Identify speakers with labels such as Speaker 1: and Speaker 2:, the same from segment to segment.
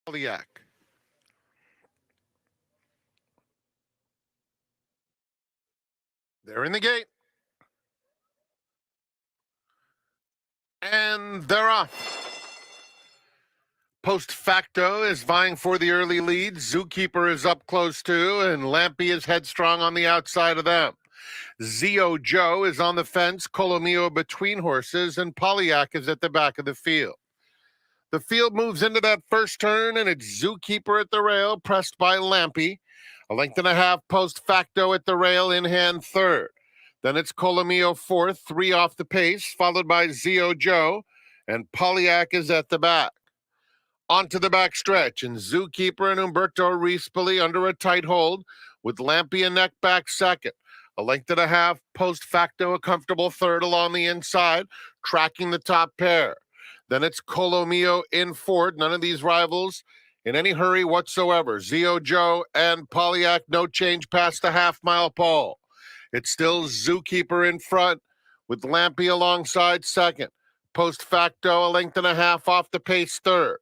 Speaker 1: Poliak. They're in the gate. And they're off. Post Facto is vying for the early lead. Zookeeper is up close too, and Lampy is headstrong on the outside of them. Zio Joe is on the fence, Colomio between horses, and Poliak is at the back of the field. The field moves into that first turn, and it's Zookeeper at the rail, pressed by Lampy. A length and a half Post Facto at the rail, in hand third. Then it's Colomio fourth, 3 off the pace, followed by Zio Joe, and Poliak is at the back. Onto the back stretch, and Zookeeper and Umberto Rispoli under a tight hold, with Lampy and neck back second. A length and a half, Post Facto a comfortable third along the inside, tracking the top pair. Then it's Colomio in fourth. None of these rivals in any hurry whatsoever. Zio Joe and Poliak, no change past the half-mile pole. It's still Zookeeper in front, with Lampy alongside second. Post Facto a length and a half off the pace third.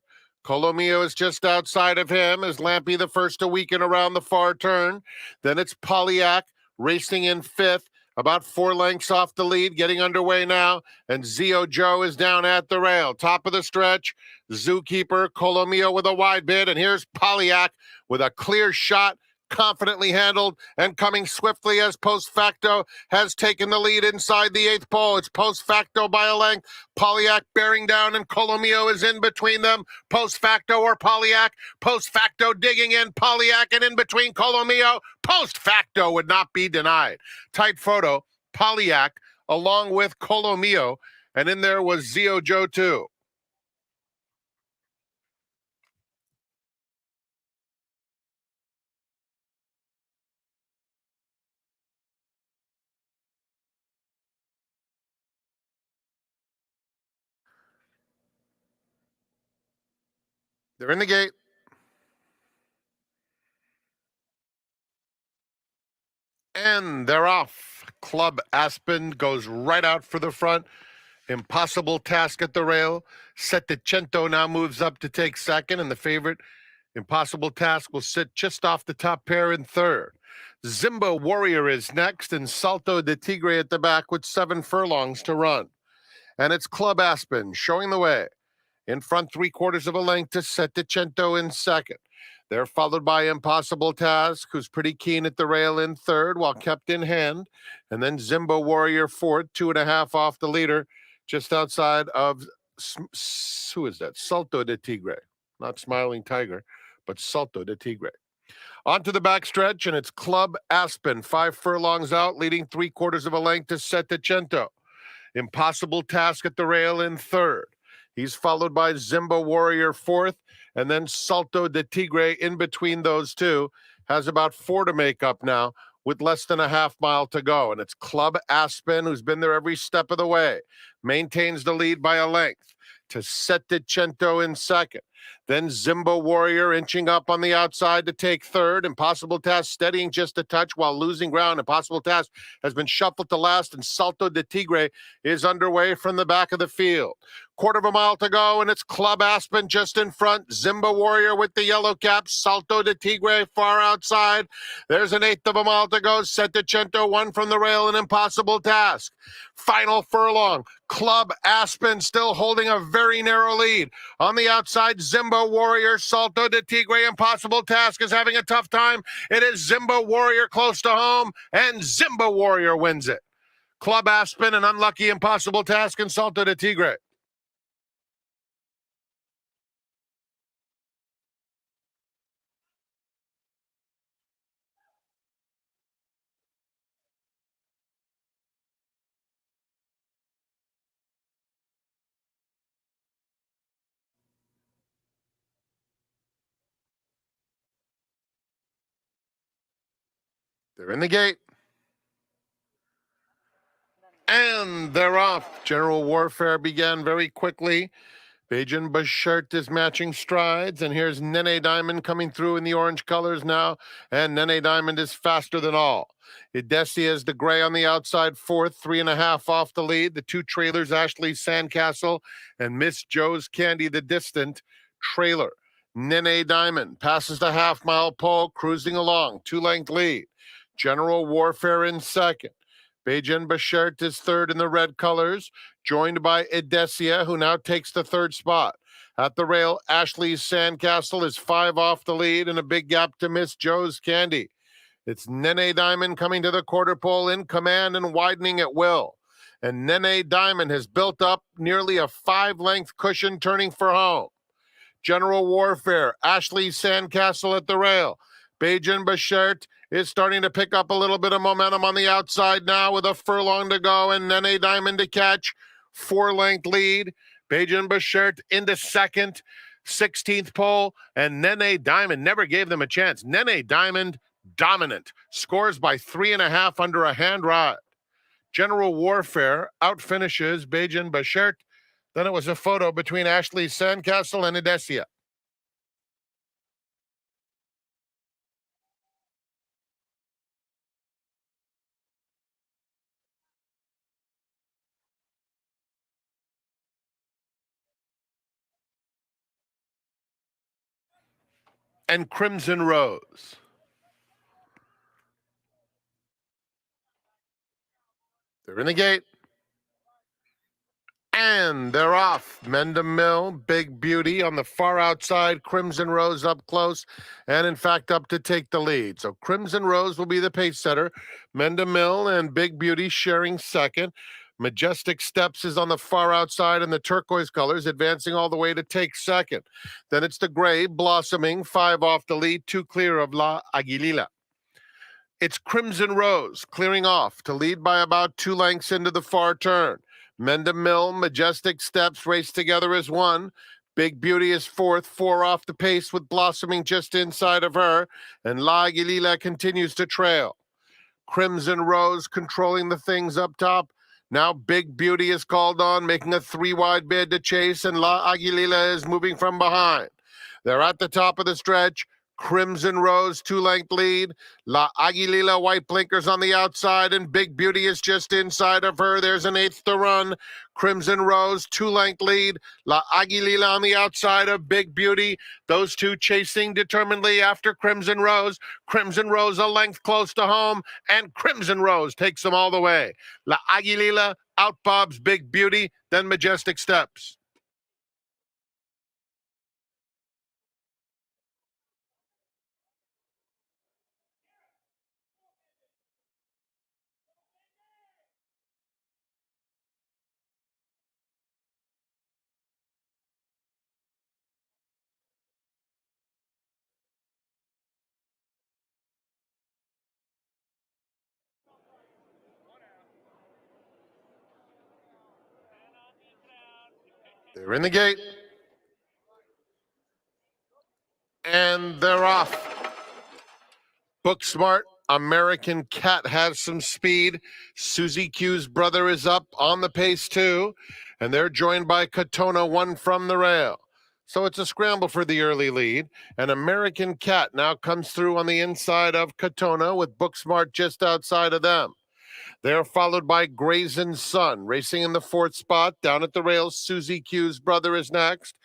Speaker 1: Colomio is just outside of him as Lampy the first to weaken around the far turn. Then it's Poliak racing in fifth, about 4 lengths off the lead, getting underway now. And Zio Joe is down at the rail. Top of the stretch, Zookeeper, Colomio with a wide bid. And here's Poliak with a clear shot, confidently handled and coming swiftly as Post Facto has taken the lead inside the 8th pole. It's Post Facto by a length. Poliak bearing down, and Colomio is in between them. Post Facto or Poliak. Post Facto digging in. Poliak and in between Colomio. Post Facto would not be denied. Tight photo. Poliak along with Colomio, and in there was Zio Joe too. They're in the gate. And they're off. Club Aspen goes right out for the front. Impossible Task at the rail. Settecento now moves up to take second, and the favorite, Impossible Task, will sit just off the top pair in third. Zimba Warrior is next, and Salto de Tigre at the back with 7 furlongs to run. And it's Club Aspen showing the way. In front, 3/4 of a length to Settecento in second. They're followed by Impossible Task, who's pretty keen at the rail in third while kept in hand. And then Zimba Warrior fourth, 2.5 off the leader, just outside of, who is that? Salto de Tigre. Not Smiling Tiger, but Salto de Tigre. Onto the backstretch, and it's Club Aspen, 5 furlongs out, leading 3/4 of a length to Settecento. Impossible Task at the rail in third. He's followed by Zimba Warrior fourth, and then Salto de Tigre in between those two. Has about 4 to make up now with less than a half-mile to go. And it's Club Aspen, who's been there every step of the way, maintains the lead by a length to Settecento in second. Then Zimba Warrior inching up on the outside to take third. Impossible Task steadying just a touch while losing ground. Impossible Task has been shuffled to last, and Salto de Tigre is underway from the back of the field. 1/4 mile to go, and it's Club Aspen just in front. Zimba Warrior with the yellow cap. Salto de Tigre far outside. There's an 1/8 mile to go. Settecento, 1 from the rail, and Impossible Task. Final furlong. Club Aspen still holding a very narrow lead. On the outside, Zimba Warrior, Salto de Tigre. Impossible Task is having a tough time. It is Zimba Warrior close to home, and Zimba Warrior wins it. Club Aspen, an unlucky Impossible Task, and Salto de Tigre. They're in the gate. And they're off. General warfare began very quickly. Bajan Bashert is matching strides, and here's Nene Diamond coming through in the orange colors now, and Nene Diamond is faster than all. Idesia is the gray on the outside fourth, 3.5 off the lead. The 2 trailers, Ashley Sandcastle and Miss Joe's Candy, the distant trailer. Nene Diamond passes the half-mile pole, cruising along, 2-length lead. General Warfare in second. Bejan Bashert is third in the red colors, joined by Edesia, who now takes the third spot. At the rail, Ashley's Sandcastle is 5 off the lead and a big gap to Miss Joe's Candy. It's Nene Diamond coming to the quarter pole in command and widening at will. And Nene Diamond has built up nearly a 5-length cushion turning for home. General Warfare, Ashley Sandcastle at the rail. Bejan Bashert is starting to pick up a little bit of momentum on the outside now with a furlong to go and Nene Diamond to catch. 4-length lead. Bejan Bashert into second. 16th pole, and Nene Diamond never gave them a chance. Nene Diamond dominant. Scores by 3.5 under a hand ride. General Warfare outfinishes Bejan Bashert. Then it was a photo between Ashley Sandcastle and Edesia. And Crimson Rose. They're in the gate. And they're off. Mendham Mill, Big Beauty on the far outside. Crimson Rose up close and, in fact, up to take the lead. So Crimson Rose will be the pace setter. Mendham Mill and Big Beauty sharing second. Majestic Steps is on the far outside in the turquoise colors, advancing all the way to take second. Then it's the gray, Blossoming, 5 off the lead, 2 clear of La Aguililla. It's Crimson Rose clearing off to lead by about 2 lengths into the far turn. Mendham Mill, Majestic Steps race together as one. Big Beauty is fourth, 4 off the pace with Blossoming just inside of her. And La Aguililla continues to trail. Crimson Rose controlling the things up top. Now Big Beauty is called on, making a 3-wide bid to chase, and La Aguililla is moving from behind. They're at the top of the stretch. Crimson Rose, 2-length lead. La Aguililla, white blinkers on the outside, and Big Beauty is just inside of her. There's an 1/8 to run. Crimson Rose, 2-length lead. La Aguililla on the outside of Big Beauty. Those two chasing determinedly after Crimson Rose. Crimson Rose a length close to home, and Crimson Rose takes them all the way. La Aguililla outbobs Big Beauty, then Majestic Steps. They're in the gate. And they're off. Booksmart, American Cat has some speed. Susie Q's brother is up on the pace too. And they're joined by Katona, 1 from the rail. So it's a scramble for the early lead. And American Cat now comes through on the inside of Katona with Booksmart just outside of them. They're followed by Grayson Sun, racing in the 4th spot. Down at the rails, Susie Q's brother is next.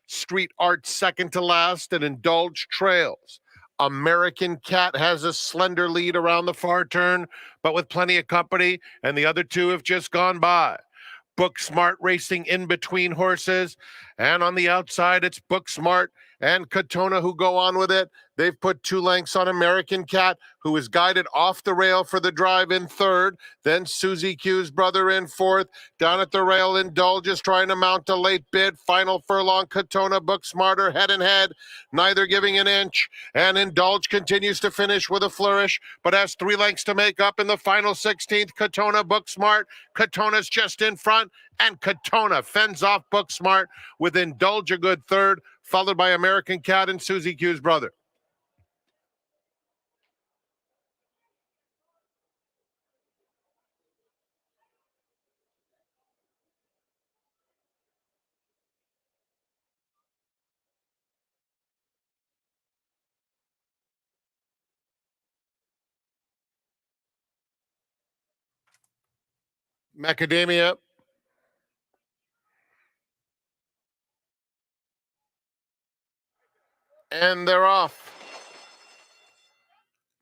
Speaker 1: Street Art second to last, and Indulge trails. American Cat has a slender lead around the far turn, but with plenty of company, and the other two have just gone by. Booksmart racing in between horses, and on the outside, it's Booksmart and Katona who go on with it. They've put 2 lengths on American Cat, who is guided off the rail for the drive in 3rd. Then Susie Q's brother in 4th. Down at the rail, Indulge is trying to mount a late bid. Final furlong, Katona, Booksmarter head and head, neither giving an inch. And Indulge continues to finish with a flourish, but has 3 lengths to make up in the final 16th. Katona, Booksmart. Katona's just in front, and Katona fends off Booksmart with Indulge a good 3rd, followed by American Cat and Susie Q's brother. Macadamia. And they're off.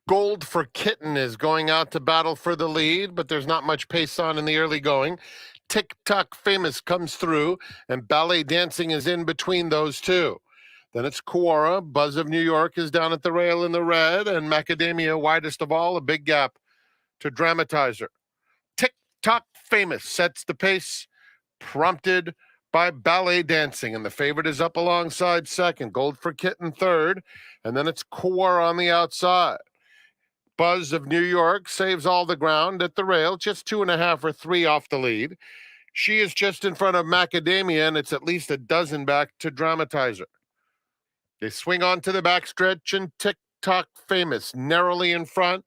Speaker 1: Gold for Kitten is going out to battle for the lead, but there's not much pace on in the early going. TikTok Famous comes through, and Ballet Dancing is in between those two. Then it's Quora. Buzz of New York is down at the rail in the red, and Macadamia, widest of all, a big gap to Dramatizer. TikTok Famous sets the pace, prompted by Ballet Dancing, and the favorite is up alongside second. Gold for Kitten third, and then it's Quora on the outside. Buzz of New York saves all the ground at the rail, just 2.5 or 3 off the lead. She is just in front of Macadamia, and it's at least a dozen back to Dramatizer. They swing on to the backstretch, and TikTok Famous narrowly in front,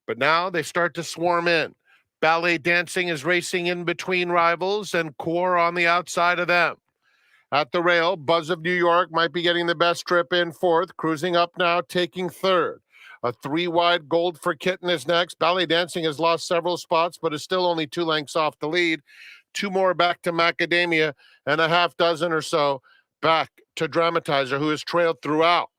Speaker 1: but now they start to swarm in. Ballet Dancing is racing in between rivals, and Core on the outside of them. At the rail, Buzz of New York might be getting the best trip in fourth, cruising up now, taking third. A 3-wide Gold for Kitten is next. Ballet Dancing has lost several spots, but is still only 2 lengths off the lead. 2 more back to Macadamia, and a half dozen or so back to Dramatizer, who has trailed throughout.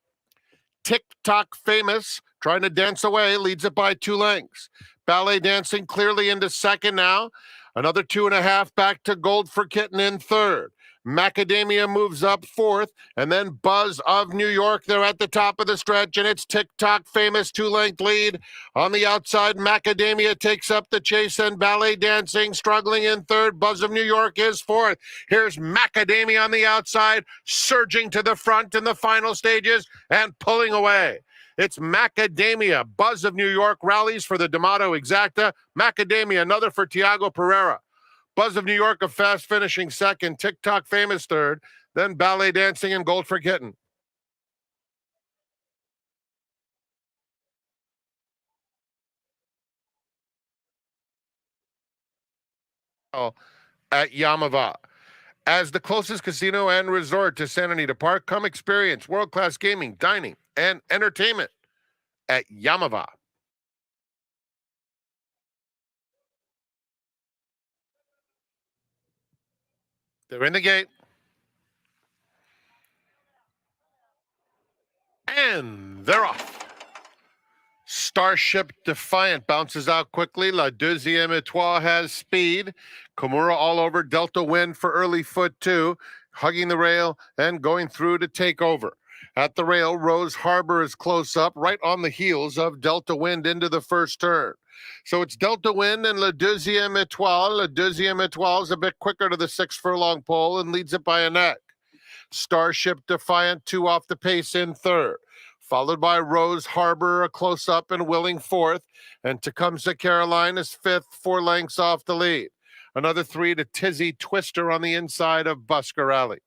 Speaker 1: TikTok Famous, trying to dance away, leads it by 2 lengths. Ballet Dancing clearly into second now. Another 2.5 back to Gold for Kitten in third. Macadamia moves up fourth, and then Buzz of New York. They're at the top of the stretch, and it's TikTok Famous 2-length lead. On the outside, Macadamia takes up the chase, and Ballet Dancing struggling in third. Buzz of New York is fourth. Here's Macadamia on the outside, surging to the front in the final stages and pulling away. It's Macadamia. Buzz of New York rallies for the D'Amato Exacta. Macadamia, another for Tiago Pereira. Buzz of New York, a fast finishing second. TikTok Famous third. Then Ballet Dancing and Gold for Kitten. At Yamava. As the closest casino and resort to Santa Anita Park, come experience world-class gaming, dining, and entertainment at Yamava. They're in the gate. And they're off. Starship Defiant bounces out quickly. La Deuxième Étoile has speed. Komura all over. Delta Wind for early foot two, hugging the rail and going through to take over. At the rail, Rose Harbor is close up, right on the heels of Delta Wind into the first turn. So it's Delta Wind and La Deuxième Étoile. La Deuxième Étoile is a bit quicker to the 6-furlong pole and leads it by a neck. Starship Defiant 2 off the pace in third, followed by Rose Harbor, a close-up and willing fourth, and Tecumseh Carolina is fifth, 4 lengths off the lead. Another 3 to Tizzy Twister on the inside of Buscarelli.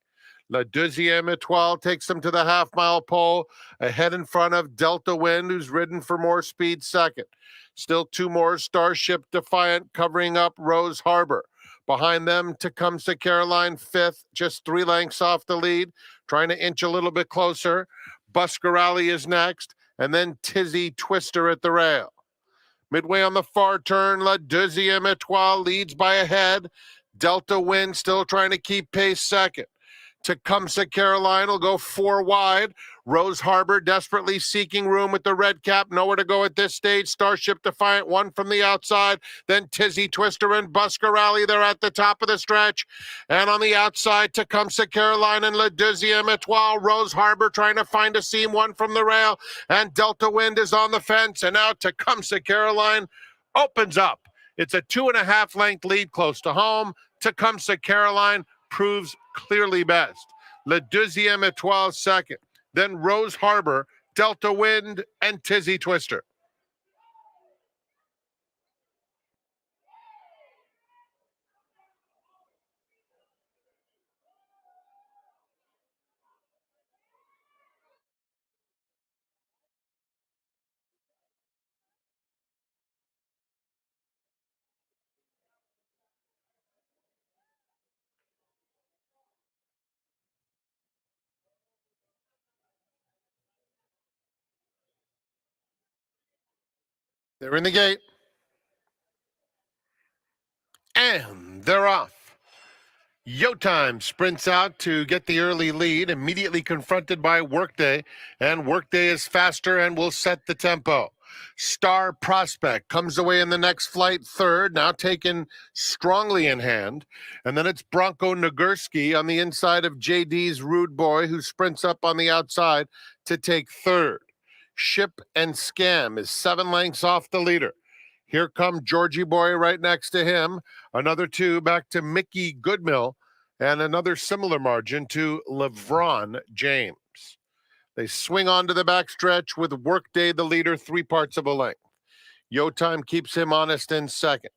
Speaker 1: La Deuxième Étoile takes them to the half-mile pole, ahead in front of Delta Wind, who's ridden for more speed second. Still 2 more, Starship Defiant covering up Rose Harbor. Behind them, Tecumseh Carolina fifth, just 3 lengths off the lead, trying to inch a little bit closer. Buscarelli is next, and then Tizzy Twister at the rail. Midway on the far turn, La Deuxième Étoile leads by a head. Delta Wind still trying to keep pace second. Tecumseh Carolina will go 4 wide. Rose Harbor desperately seeking room with the red cap. Nowhere to go at this stage. Starship Defiant 1 from the outside. Then Tizzy Twister and Buscarelli. They're at the top of the stretch. And on the outside, Tecumseh Carolina and La Deuxième Étoile. Rose Harbor trying to find a seam, 1 from the rail. And Delta Wind is on the fence. And now Tecumseh Carolina opens up. It's a 2.5 length lead close to home. Tecumseh Carolina proves clearly best. La Deuxième Étoile second. Then Rose Harbor, Delta Wind, and Tizzy Twister. They're in the gate. And they're off. Yo Time sprints out to get the early lead, immediately confronted by Workday, and Workday is faster and will set the tempo. Star Prospect comes away in the next flight third, now taken strongly in hand. And then it's Bronco Nagurski on the inside of JD's Rude Boy, who sprints up on the outside to take third. Ship and Scam is 7 lengths off the leader. Here come Georgie Boy right next to him. Another 2 back to Mickey Goodmill, and another similar margin to LeBron James. They swing onto the backstretch with Workday the leader, 3 parts of a length. Yo Time keeps him honest in second.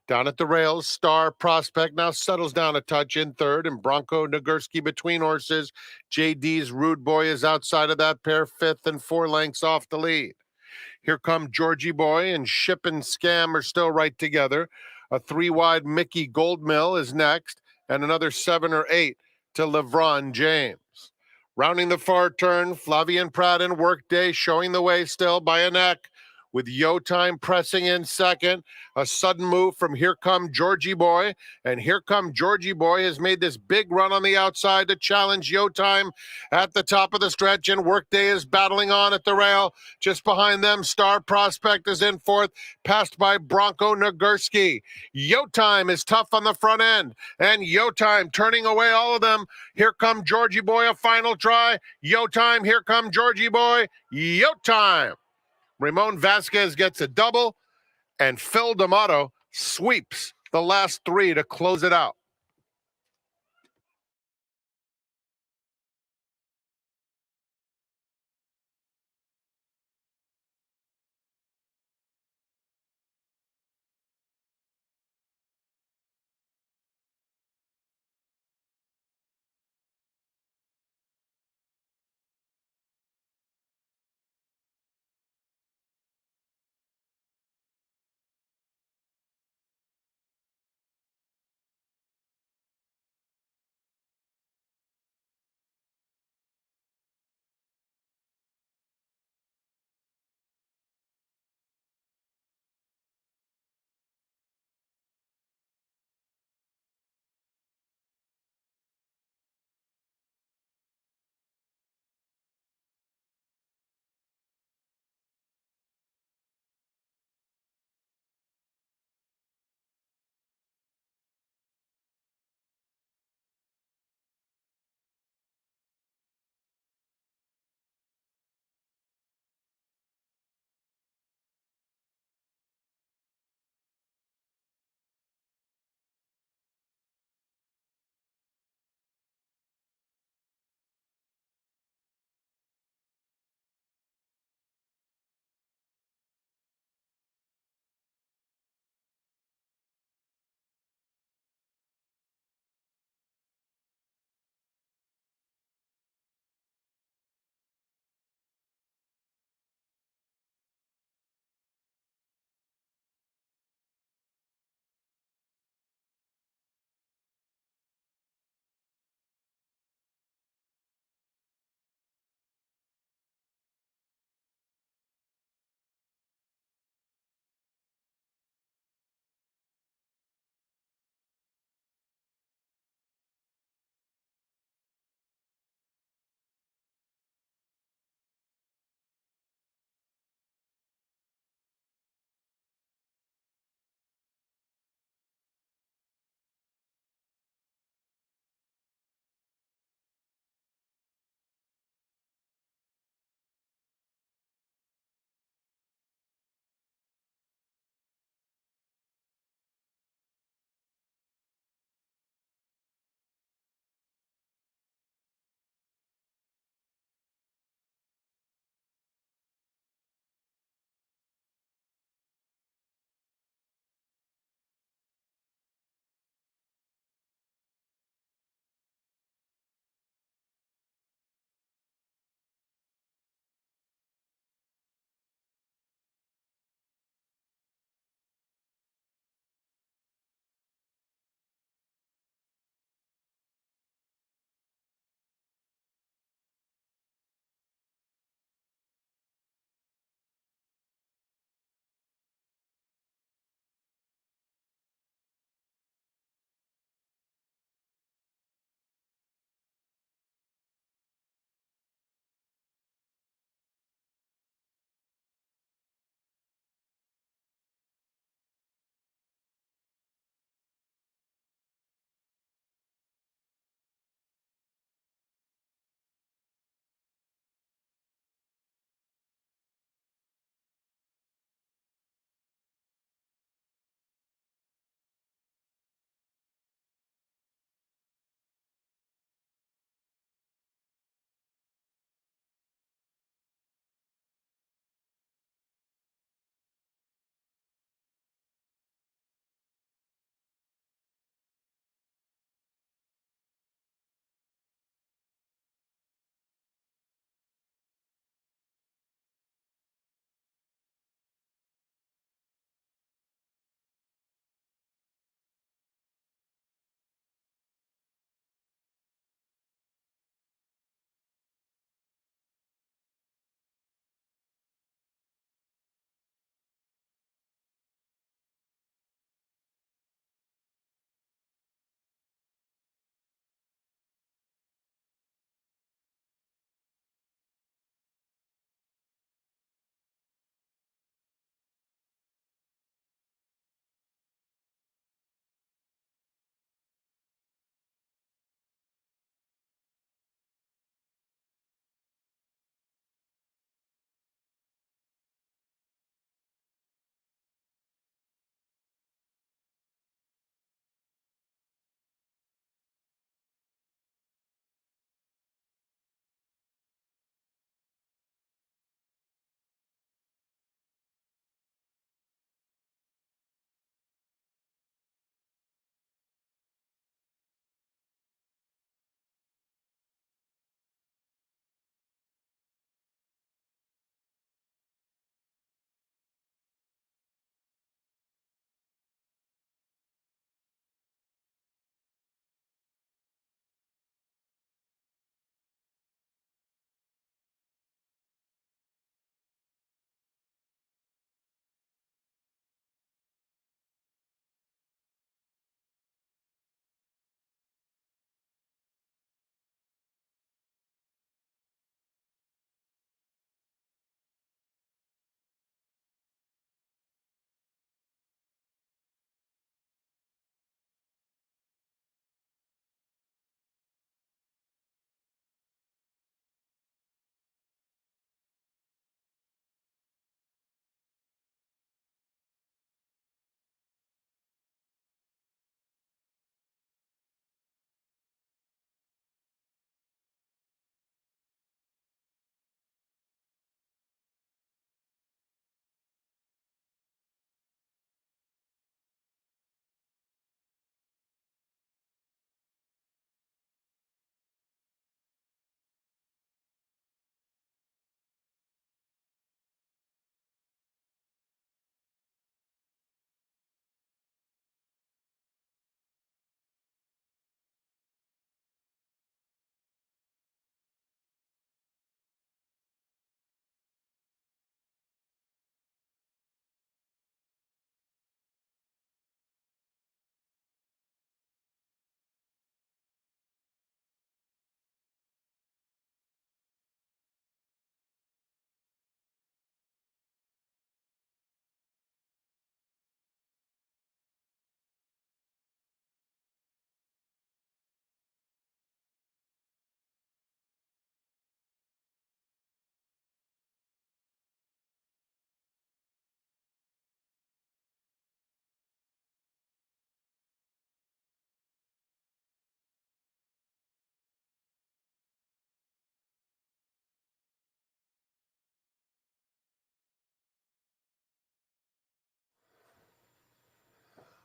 Speaker 1: Down at the rails, Star Prospect now settles down a touch in third, and Bronco Nagurski between horses. JD's Rude Boy is outside of that pair, 5th and 4 lengths off the lead. Here come Georgie Boy and Ship and Scam are still right together. A 3-wide Mickey Goldmill is next, and another 7 or 8 to LeBron James. Rounding the far turn, Flavian Pratt and Workday showing the way still by a neck, with Yo Time pressing in second. A sudden move from Here Come Georgie Boy, and Here Come Georgie Boy has made this big run on the outside to challenge Yo Time at the top of the stretch, and Workday is battling on at the rail. Just behind them, Star Prospect is in fourth, passed by Bronco Nagurski. Yo Time is tough on the front end, and Yo Time turning away all of them. Here come Georgie Boy, a final try. Yo Time, here come Georgie Boy. Yo Time. Ramon Vasquez gets a double, and Phil D'Amato sweeps the last 3 to close it out.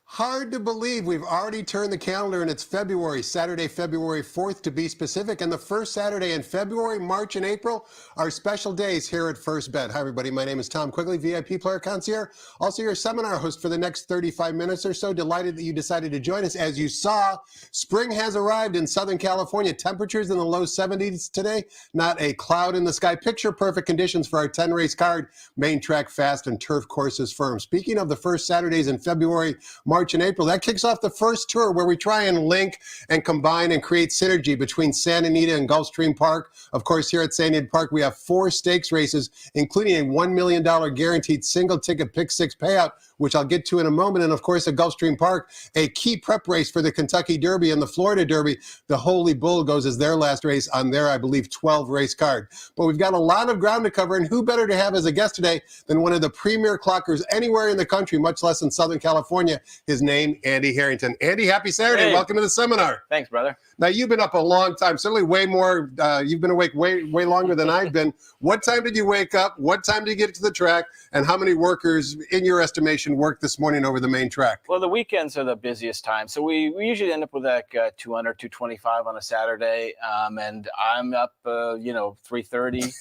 Speaker 2: Hard to believe we've already turned the calendar and it's February, Saturday, February 4th to be specific. And the first Saturday in February, March, and April are special days here at First Bet. Hi, everybody. My name is Tom Quigley, VIP Player Concierge. Also, your seminar host for the next 35 minutes or so. Delighted that you decided to join us. As you saw, spring has arrived in Southern California. Temperatures in the low 70s today. Not a cloud in the sky. Picture perfect conditions for our 10-race card. Main track fast and turf courses firm. Speaking of the first Saturdays in February, March, and April. That kicks off the first tour where we try and link and combine and create synergy between Santa Anita and Gulfstream Park. Of course, here at Santa Anita Park, we have 4 stakes races, including a $1 million guaranteed single ticket pick 6 payout, which I'll get to in a moment. And of course, at Gulfstream Park, a key prep race for the Kentucky Derby and the Florida Derby. The Holy Bull goes as their last race on their, I believe, 12 race card. But we've got a lot of ground to cover, and who better to have as a guest today than one of the premier clockers anywhere in the country, much less in Southern California. His name, Andy Harrington. Andy, happy Saturday.
Speaker 3: Hey.
Speaker 2: Welcome to the seminar.
Speaker 3: Thanks, brother.
Speaker 2: Now, you've been up a long time, certainly way more. You've been awake way longer than I've been. What time did you wake up? What time did you get to the track? And how many workers, in your estimation, worked this morning over the main track?
Speaker 3: Well, the weekends are the busiest time. So we usually end up with like 200, 225 on a Saturday. And I'm up, 3:30.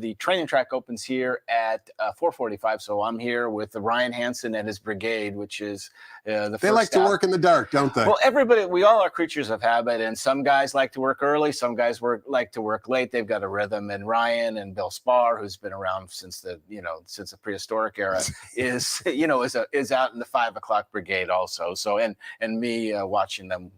Speaker 3: The training track opens here at 4:45. So I'm here with Ryan Hansen and his brigade, which is the first
Speaker 2: They like to
Speaker 3: stop.
Speaker 2: work in the dark, don't they?
Speaker 3: Well, we all are creatures of habit, and some guys like to work early, some guys like to work late. They've got a rhythm, and Ryan and Bill Spar, who's been around since the prehistoric era, is out in the 5 o'clock brigade also. So and me watching them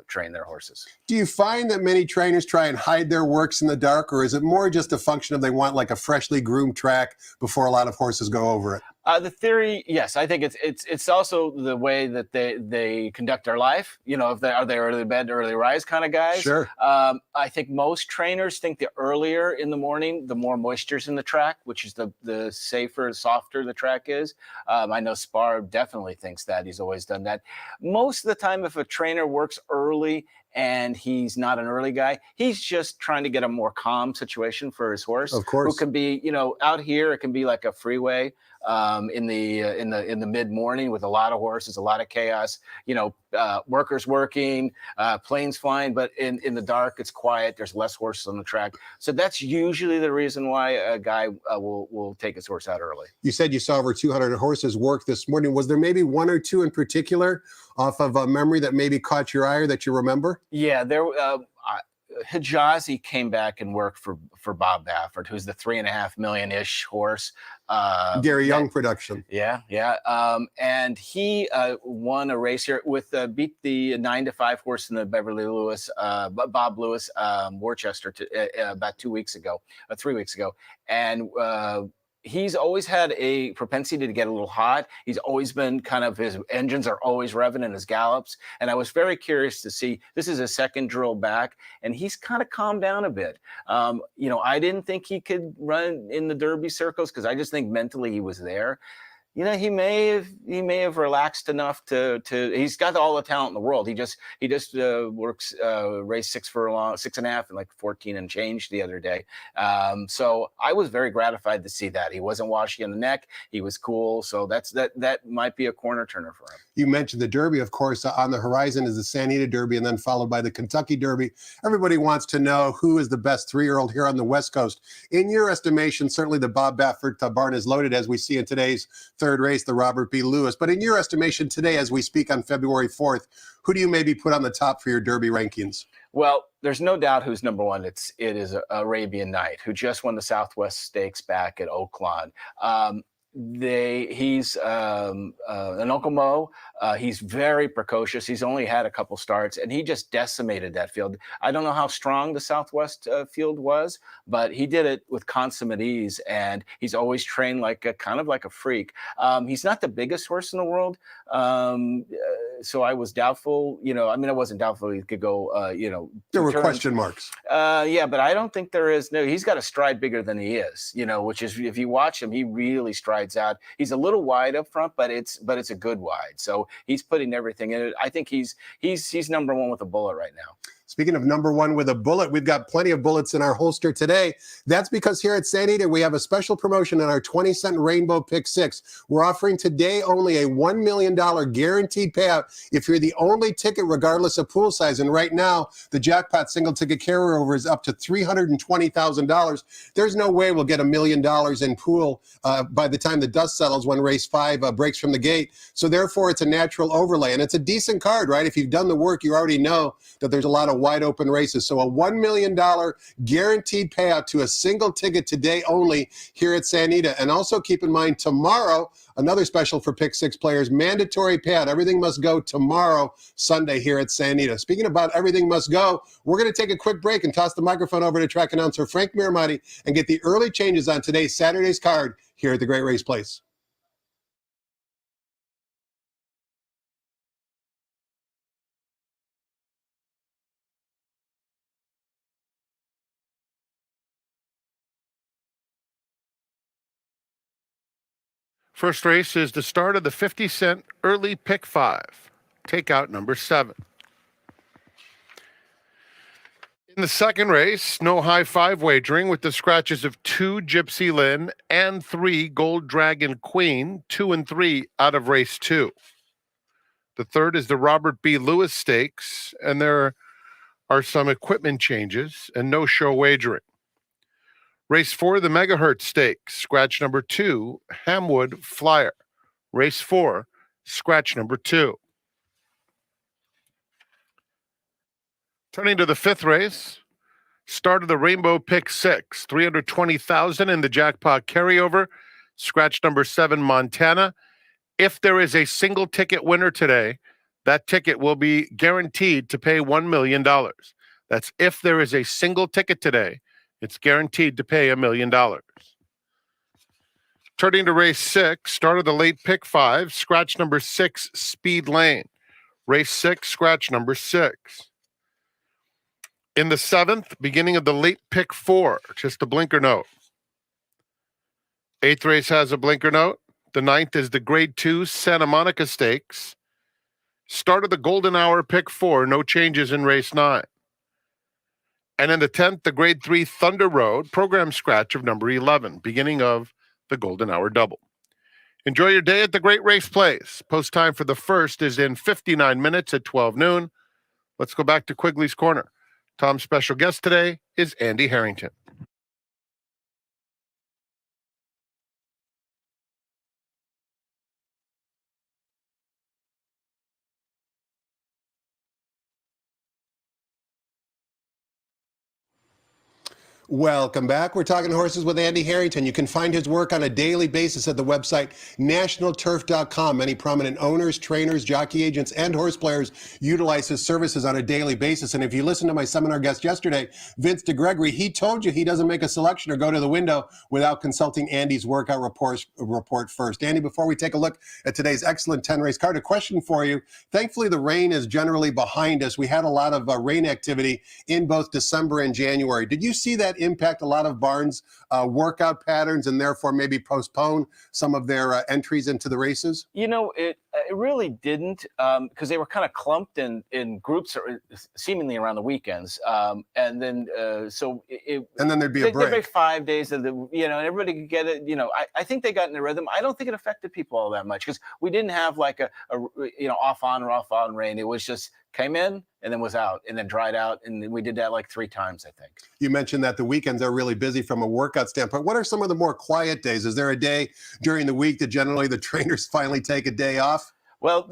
Speaker 3: train their horses.
Speaker 2: Do you find that many trainers try and hide their works in the dark, or is it more just a function of they want like a freshly groomed track before a lot of horses go over it?
Speaker 3: The theory, yes, I think it's also the way that they conduct their life. If are they early bed, early rise kind of guys.
Speaker 2: Sure.
Speaker 3: I think most trainers think the earlier in the morning, the more moisture's in the track, which is the safer, softer the track is. I know Spar definitely thinks that. He's always done that. Most of the time, if a trainer works early and he's not an early guy, he's just trying to get a more calm situation for his horse.
Speaker 2: Of course.
Speaker 3: Who can be, out here, it can be like a freeway. In the mid morning with a lot of horses, a lot of chaos, workers working, planes flying, but in the dark, it's quiet. There's less horses on the track. So that's usually the reason why a guy will take his horse out early.
Speaker 2: You said you saw over 200 horses work this morning. Was there maybe one or two in particular off of a memory that maybe caught your eye or that you remember?
Speaker 3: Yeah, Hijazi came back and worked for Bob Baffert, who's the $3.5 million-ish horse.
Speaker 2: Gary Young production.
Speaker 3: Yeah. And he won a race here beat the 9-5 horse in the Beverly Lewis, Bob Lewis, Worcester about 3 weeks ago. And he's always had a propensity to get a little hot. He's always been his engines are always revving in his gallops. And I was very curious to see, this is his second drill back, and he's kind of calmed down a bit. I didn't think he could run in the Derby circles because I just think mentally he was there. He may have relaxed enough to he's got all the talent in the world. He just works race 6 furlong, 6.5 and like 14 and change the other day. So I was very gratified to see that. He wasn't washy in the neck. He was cool. So that might be a corner turner for him.
Speaker 2: You mentioned the Derby, of course. On the horizon is the Santa Anita Derby and then followed by the Kentucky Derby. Everybody wants to know who is the best 3-year-old here on the West Coast. In your estimation, certainly the Bob Baffert barn is loaded, as we see in today's third race, the Robert B. Lewis. But in your estimation today, as we speak on February 4th, who do you maybe put on the top for your Derby rankings?
Speaker 3: Well, there's no doubt who's number one. It is Arabian Night, who just won the Southwest Stakes back at Oaklawn. He's an Uncle Mo. He's very precocious. He's only had a couple starts, and he just decimated that field. I don't know how strong the Southwest field was, but he did it with consummate ease, and he's always trained like a freak. He's not the biggest horse in the world, so I was doubtful. I wasn't doubtful he could go.
Speaker 2: There were question marks.
Speaker 3: Yeah, but I don't think there is. No, he's got a stride bigger than he is. Which is, if you watch him, he really strides out. He's a little wide up front, but it's a good wide. So he's putting everything in it. I think he's number one with a bullet right now.
Speaker 2: Speaking of number one with a bullet, we've got plenty of bullets in our holster today. That's because here at Santa Anita, we have a special promotion on our 20-cent Rainbow Pick 6. We're offering today only a $1 million guaranteed payout if you're the only ticket, regardless of pool size. And right now, the jackpot single ticket carryover is up to $320,000. There's no way we'll get $1 million in pool by the time the dust settles when race 5 breaks from the gate. So therefore, it's a natural overlay. And it's a decent card, right? If you've done the work, you already know that there's a lot of wide open races. So a $1 million guaranteed payout to a single ticket today only here at Santa Anita. And also keep in mind tomorrow, another special for Pick 6 players, mandatory payout. Everything must go tomorrow, Sunday here at Santa Anita. Speaking about everything must go, we're going to take a quick break and toss the microphone over to track announcer Frank Miramati and get the early changes on today's Saturday's card here at the Great Race Place.
Speaker 1: First race is the start of the 50-cent early pick 5. Takeout number 7. In the second race, no high 5 wagering with the scratches of 2 Gypsy Lynn and 3 Gold Dragon Queen, 2 and 3 out of race 2. The third is the Robert B. Lewis Stakes, and there are some equipment changes and no show wagering. Race 4, the Megahertz Stakes, scratch number 2, Hamwood Flyer. Race 4, scratch number 2. Turning to the fifth race, start of the Rainbow Pick 6, $320,000 in the jackpot carryover, scratch number 7, Montana. If there is a single ticket winner today, that ticket will be guaranteed to pay $1 million. That's if there is a single ticket today. It's guaranteed to pay $1 million. Turning to race 6, start of the late pick 5, scratch number 6, Speed Lane. Race 6, scratch number 6. In the 7th, beginning of the late pick 4, just a blinker note. 8th race has a blinker note. The 9th is the grade 2 Santa Monica Stakes. Start of the golden hour pick 4, no changes in race 9. And in the 10th, the grade 3 Thunder Road, program scratch of number 11, beginning of the golden hour double. Enjoy your day at the Great Race Place. Post time for the first is in 59 minutes at 12 noon. Let's go back to Quigley's Corner. Tom's special guest today is Andy Harrington.
Speaker 2: Welcome back. We're talking horses with Andy Harrington. You can find his work on a daily basis at the website nationalturf.com. Many prominent owners, trainers, jockey agents, and horse players utilize his services on a daily basis. And if you listened to my seminar guest yesterday, Vince DeGregory, he told you he doesn't make a selection or go to the window without consulting Andy's workout report first. Andy, before we take a look at today's excellent 10-race card, a question for you. Thankfully, the rain is generally behind us. We had a lot of rain activity in both December and January. Did you see that impact a lot of barns' workout patterns and therefore maybe postpone some of their entries into the races?
Speaker 3: You know, it really didn't, because they were kind of clumped in groups seemingly around the weekends. And then
Speaker 2: and then there'd be a break.
Speaker 3: There'd be 5 days of and everybody could get it. I think they got in the rhythm. I don't think it affected people all that much because we didn't have like a off on or off on rain. It was just came in and then was out and then dried out. And we did that like 3 times, I think.
Speaker 2: You mentioned that the weekends are really busy from a workout standpoint. What are some of the more quiet days? Is there a day during the week that generally the trainers finally take a day off?
Speaker 3: Well,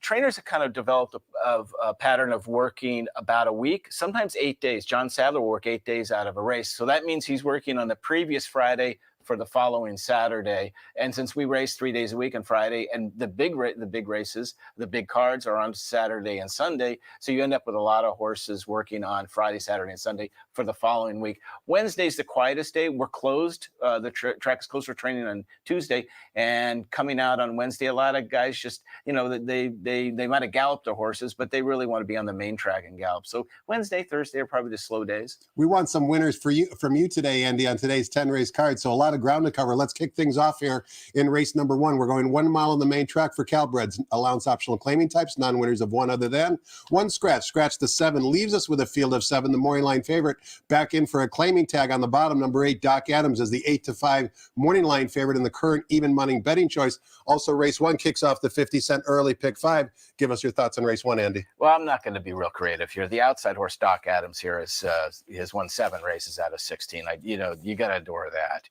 Speaker 3: trainers have kind of developed a pattern of working about a week, sometimes 8 days. John Sadler will work 8 days out of a race. So that means he's working on the previous Friday for the following Saturday. And since we race 3 days a week on Friday, and the big races, the big cards are on Saturday and Sunday, so you end up with a lot of horses working on Friday, Saturday, and Sunday for the following week. Wednesday's the quietest day. We're closed. The track is closed for training on Tuesday, and coming out on Wednesday, a lot of guys just, they might have galloped their horses, but they really want to be on the main track and gallop. So Wednesday, Thursday are probably the slow days.
Speaker 2: We want some winners from you today, Andy, on today's 10-race card. So a lot of of ground to cover. Let's kick things off here in race number 1. We're going 1 mile on the main track for Calbreds. Allowance optional claiming types, non-winners of 1 other than. 1 scratch. Scratch the 7 leaves us with a field of 7. The morning line favorite back in for a claiming tag on the bottom. Number 8, Doc Adams, is the 8-5 morning line favorite in the current even money betting choice. Also, race 1 kicks off the 50-cent early pick 5. Give us your thoughts on race 1, Andy.
Speaker 3: Well, I'm not going to be real creative here. The outside horse Doc Adams here has won 7 races out of 16. You got to adore that.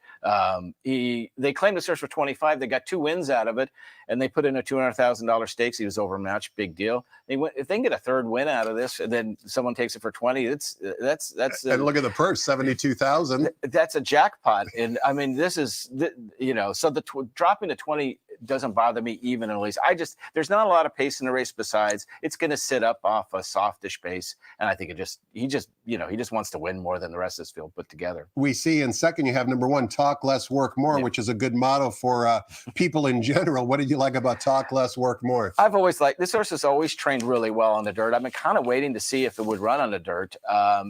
Speaker 3: They claimed this horse for 25. They got 2 wins out of it, and they put in a $200,000 stakes. He was overmatched, big deal. If they can get a 3rd win out of this, and then someone takes it for 20, that's
Speaker 2: and look at the purse, 72,000.
Speaker 3: That's a jackpot. And I mean, this is so dropping to 20 doesn't bother me even at least. There's not a lot of pace in the race. Besides, it's going to sit up off a softish pace, and I think he just wants to win more than the rest of this field put together.
Speaker 2: We see in second you have number 1, Talk Less, Work More, which is a good motto for people in general. What did you like about Talk Less, Work More?
Speaker 3: I've always liked this horse. Has always trained really well on the dirt. I've been kind of waiting to see if it would run on the dirt.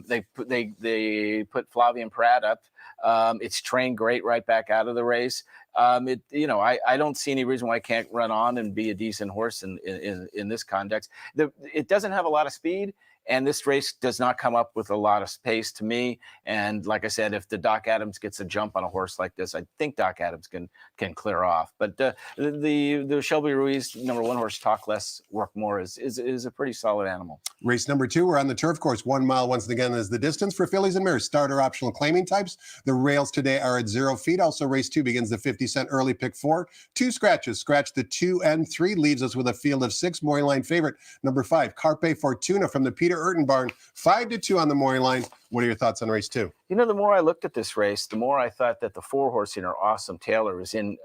Speaker 3: They put Flavian Pratt up. It's trained great right back out of the race. I don't see any reason why it can't run on and be a decent horse in this context. It doesn't have a lot of speed, and this race does not come up with a lot of pace to me. And like I said, if the Doc Adams gets a jump on a horse like this, I think Doc Adams can clear off. But the Shelby Ruiz number 1 horse, Talk Less, Work More, is a pretty solid animal.
Speaker 2: Race number 2, we're on the turf course. 1 mile once again is the distance for fillies and mares. Starter optional claiming types. The rails today are at 0 feet. Also, race 2 begins the 50-cent early pick 4. 2 scratches. Scratch the 2 and 3 leaves us with a field of 6. Morning line favorite number 5, Carpe Fortuna from the Peter Urton barn. 5-2 on the morning line. What are your thoughts on race 2?
Speaker 3: The more I looked at this race, the more I thought that the 4 horse here, Awesome Taylor, is in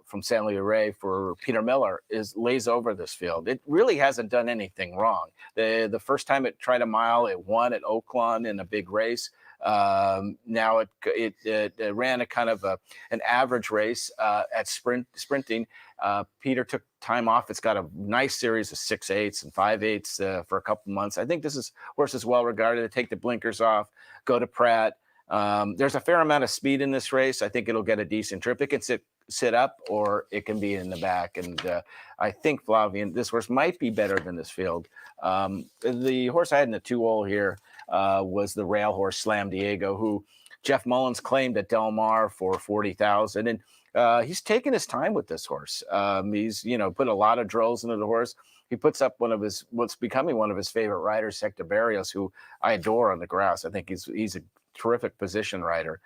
Speaker 3: from San Luis Rey for Peter Miller, lays over this field. It really hasn't done anything wrong. The first time it tried a mile, it won at Oaklawn in a big race. Now it ran a kind of an average race at sprinting. Peter took time off. It's got a nice series of 6/8 and 5/8 for a couple months. I think this horse is well regarded. To take the blinkers off, go to Pratt. There's a fair amount of speed in this race. I think it'll get a decent trip. It can sit up, or it can be in the back. And I think Flavian, this horse might be better than this field. The horse I had in the 2-hole here was the rail horse Slam Diego, who Jeff Mullins claimed at Del Mar for $40,000, and he's taken his time with this horse. He's put a lot of drills into the horse. He puts up what's becoming one of his favorite riders, Hector Barrios, who I adore on the grass. I think he's a terrific position rider.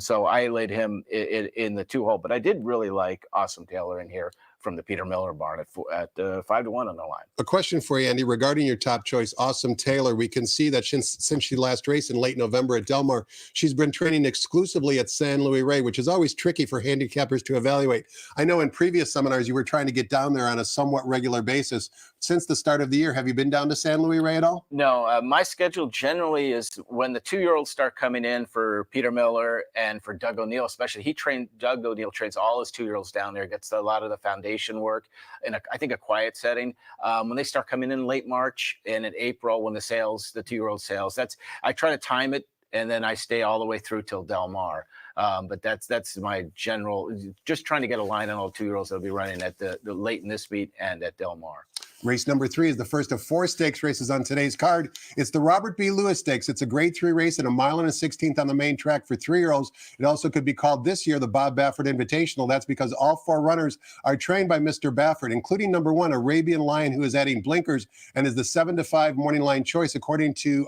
Speaker 3: So I laid him in the 2-hole, but I did really like Awesome Taylor in here from the Peter Miller barn at 5-1 on the line.
Speaker 2: A question for you, Andy, regarding your top choice, Awesome Taylor. We can see that since she last raced in late November at Del Mar, she's been training exclusively at San Luis Rey, which is always tricky for handicappers to evaluate. I know in previous seminars you were trying to get down there on a somewhat regular basis. Since the start of the year, have you been down to San Luis Rey at all?
Speaker 3: No, my schedule generally is when the 2-year-olds start coming in for Peter Miller and for Doug O'Neill, especially. Doug O'Neill trains all his 2-year-olds down there, gets a lot of the foundation work in I think a quiet setting. When they start coming in late March and in April, when the 2-year-old sales, I try to time it, and then I stay all the way through till Del Mar. But that's my general, just trying to get a line on all 2-year-olds that'll be running at the late in this meet and at Del Mar.
Speaker 2: Race number 3 is the first of 4 stakes races on today's card. It's the Robert B. Lewis Stakes. It's a grade 3 race at 1 mile and a 16th on the main track for 3-year-olds. It also could be called this year the Bob Baffert Invitational. That's because all 4 runners are trained by Mr. Baffert, including number 1, Arabian Lion, who is adding blinkers and is the 7-5 morning line choice, according to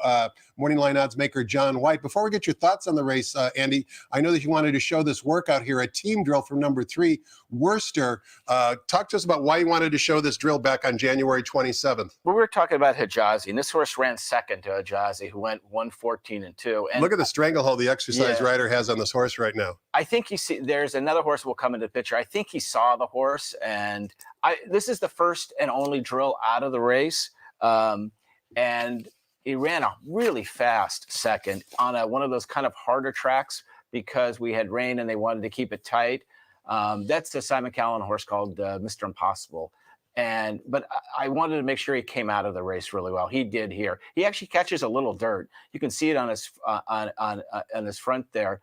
Speaker 2: morning line odds maker John White. Before we get your thoughts on the race, Andy, I know that you wanted to show this workout here, a team drill from number 3, Worcester. Talk to us about why you wanted to show this drill back on January 27th.
Speaker 3: We were talking about Hijazi, and this horse ran second to Hijazi, who went 1:14-2. And
Speaker 2: look at the stranglehold the exercise rider has on this horse right now.
Speaker 3: I think there's another horse will come into the picture. I think he saw the horse, and this is the first and only drill out of the race. And he ran a really fast second on one of those kind of harder tracks because we had rain and they wanted to keep it tight. That's the Simon Callan horse called Mr. Impossible. But I wanted to make sure he came out of the race really well. He did here. He actually catches a little dirt. You can see it on his on his front there.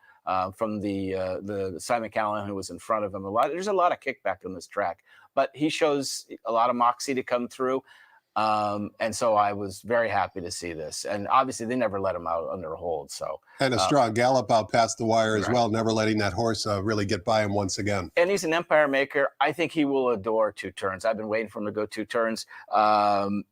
Speaker 3: from the Simon Callahan who was in front of him. There's a lot of kickback on this track, but he shows a lot of moxie to come through. And so I was very happy to see this. And obviously they never let him out under a hold. So
Speaker 2: And a strong gallop out past the wire as
Speaker 3: right.
Speaker 2: well, never letting that horse really get by him once again.
Speaker 3: And he's an empire maker. I think he will adore 2 turns. I've been waiting for him to go 2 turns.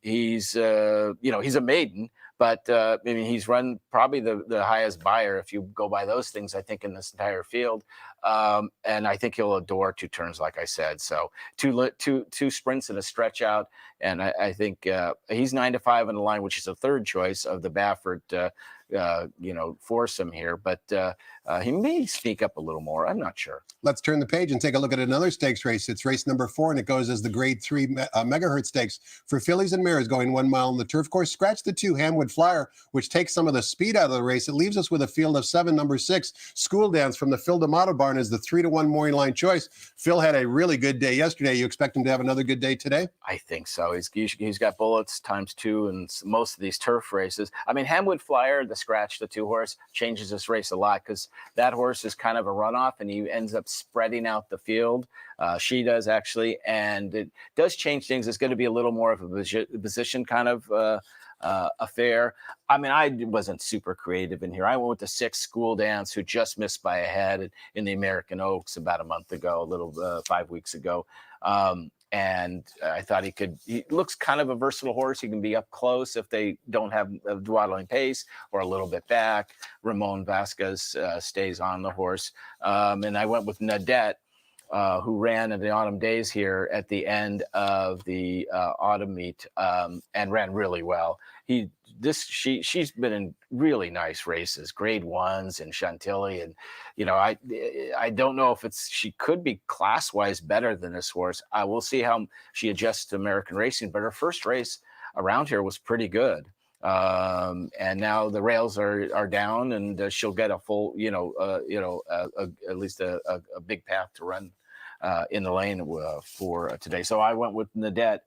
Speaker 3: He's he's a maiden, but I mean, he's run probably the highest buyer if you go by those things, I think, in this entire field. And I think he'll adore 2 turns, like I said. So two sprints and a stretch out. And I think he's 9-5 on the line, which is a third choice of the Baffert foursome here, but he may sneak up a little more. I'm not sure.
Speaker 2: Let's turn the page and take a look at another stakes race. It's race number 4, and it goes as the Grade 3 megahertz stakes for fillies and mares going 1 mile on the turf course. Scratch the 2 Hamwood Flyer, which takes some of the speed out of the race. It leaves us with a field of 7. Number 6 School Dance from the Phil D'Amato barn is the 3-1 morning line choice. Phil had a really good day yesterday. You expect him to have another good day today?
Speaker 3: I think so. He's got bullets ×2 in most of these turf races. I mean, Hamwood Flyer, the scratch, the 2 horse, changes this race a lot because that horse is kind of a runoff and he ends up spreading out the field. She does actually, and it does change things. It's going to be a little more of a position kind of affair. I mean, I wasn't super creative in here. I went with the 6 School Dance, who just missed by a head in the American Oaks about a month ago, 5 weeks ago. And I thought he looks kind of a versatile horse. He can be up close if they don't have a dwaddling pace, or a little bit back. Ramon Vasquez stays on the horse. And I went with Nadette, who ran in the autumn days here at the end of the autumn meet, and ran really well. She's been in really nice races, grade 1s in Chantilly, and I don't know if she could be class wise better than this horse. I will see how she adjusts to American racing, but her first race around here was pretty good. And now the rails are down, and she'll get a full, at least a big path to run in the lane for today. So I went with Nadette,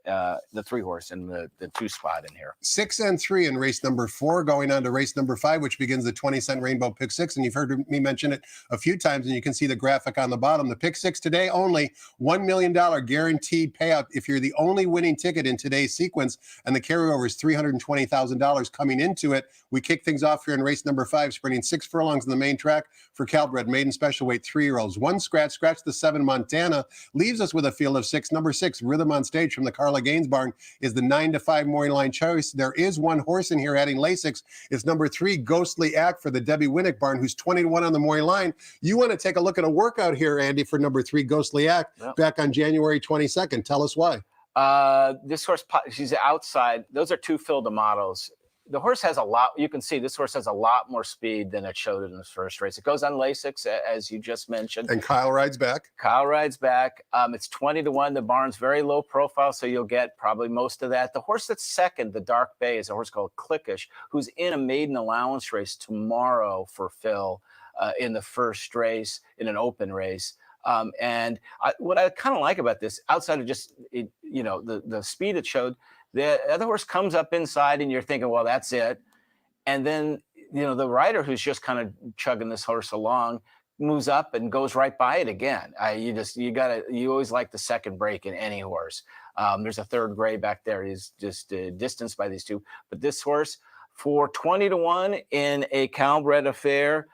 Speaker 3: the 3 horse, in the 2 spot in here.
Speaker 2: 6 and 3 in race number 4, going on to race number 5, which begins the 20-cent Rainbow Pick 6. And you've heard me mention it a few times, and you can see the graphic on the bottom. The Pick 6 today, only $1 million guaranteed payout if you're the only winning ticket in today's sequence, and the carryover is $320,000 coming into it. We kick things off here in race number 5, sprinting 6 furlongs in the main track for Calbred maiden special weight 3-year-olds. 1 scratch the 7 Montana, leaves us with a field of 6. Number 6 Rhythm on Stage from the Carla Gaines barn is the 9-5 morning line choice. There is 1 horse in here adding Lasix. It's number 3 Ghostly Act for the Debbie Winnick barn, who's 20-1 on the morning line. You want to take a look at a workout here, Andy, for number 3 Ghostly Act, back on January 22nd. Tell us why.
Speaker 3: This horse, she's outside. Those are 2 Phil D'Amatos. The horse has a lot. You can see this horse has a lot more speed than it showed in his first race. It goes on Lasix, as you just mentioned.
Speaker 2: And Kyle rides back.
Speaker 3: It's 20-1. The barn's very low profile, so you'll get probably most of that. The horse that's second, the Dark Bay, is a horse called Clickish, who's in a maiden allowance race tomorrow for Phil in the first race, in an open race. And what I kind of like about this, outside of just the speed it showed, the other horse comes up inside, and you're thinking, well, that's it. And then, the rider, who's just kind of chugging this horse along, moves up and goes right by it again. You always like the second break in any horse. There's a 3rd gray back there. He's just distanced by these 2. But this horse, for 20-1 in a Calbred affair,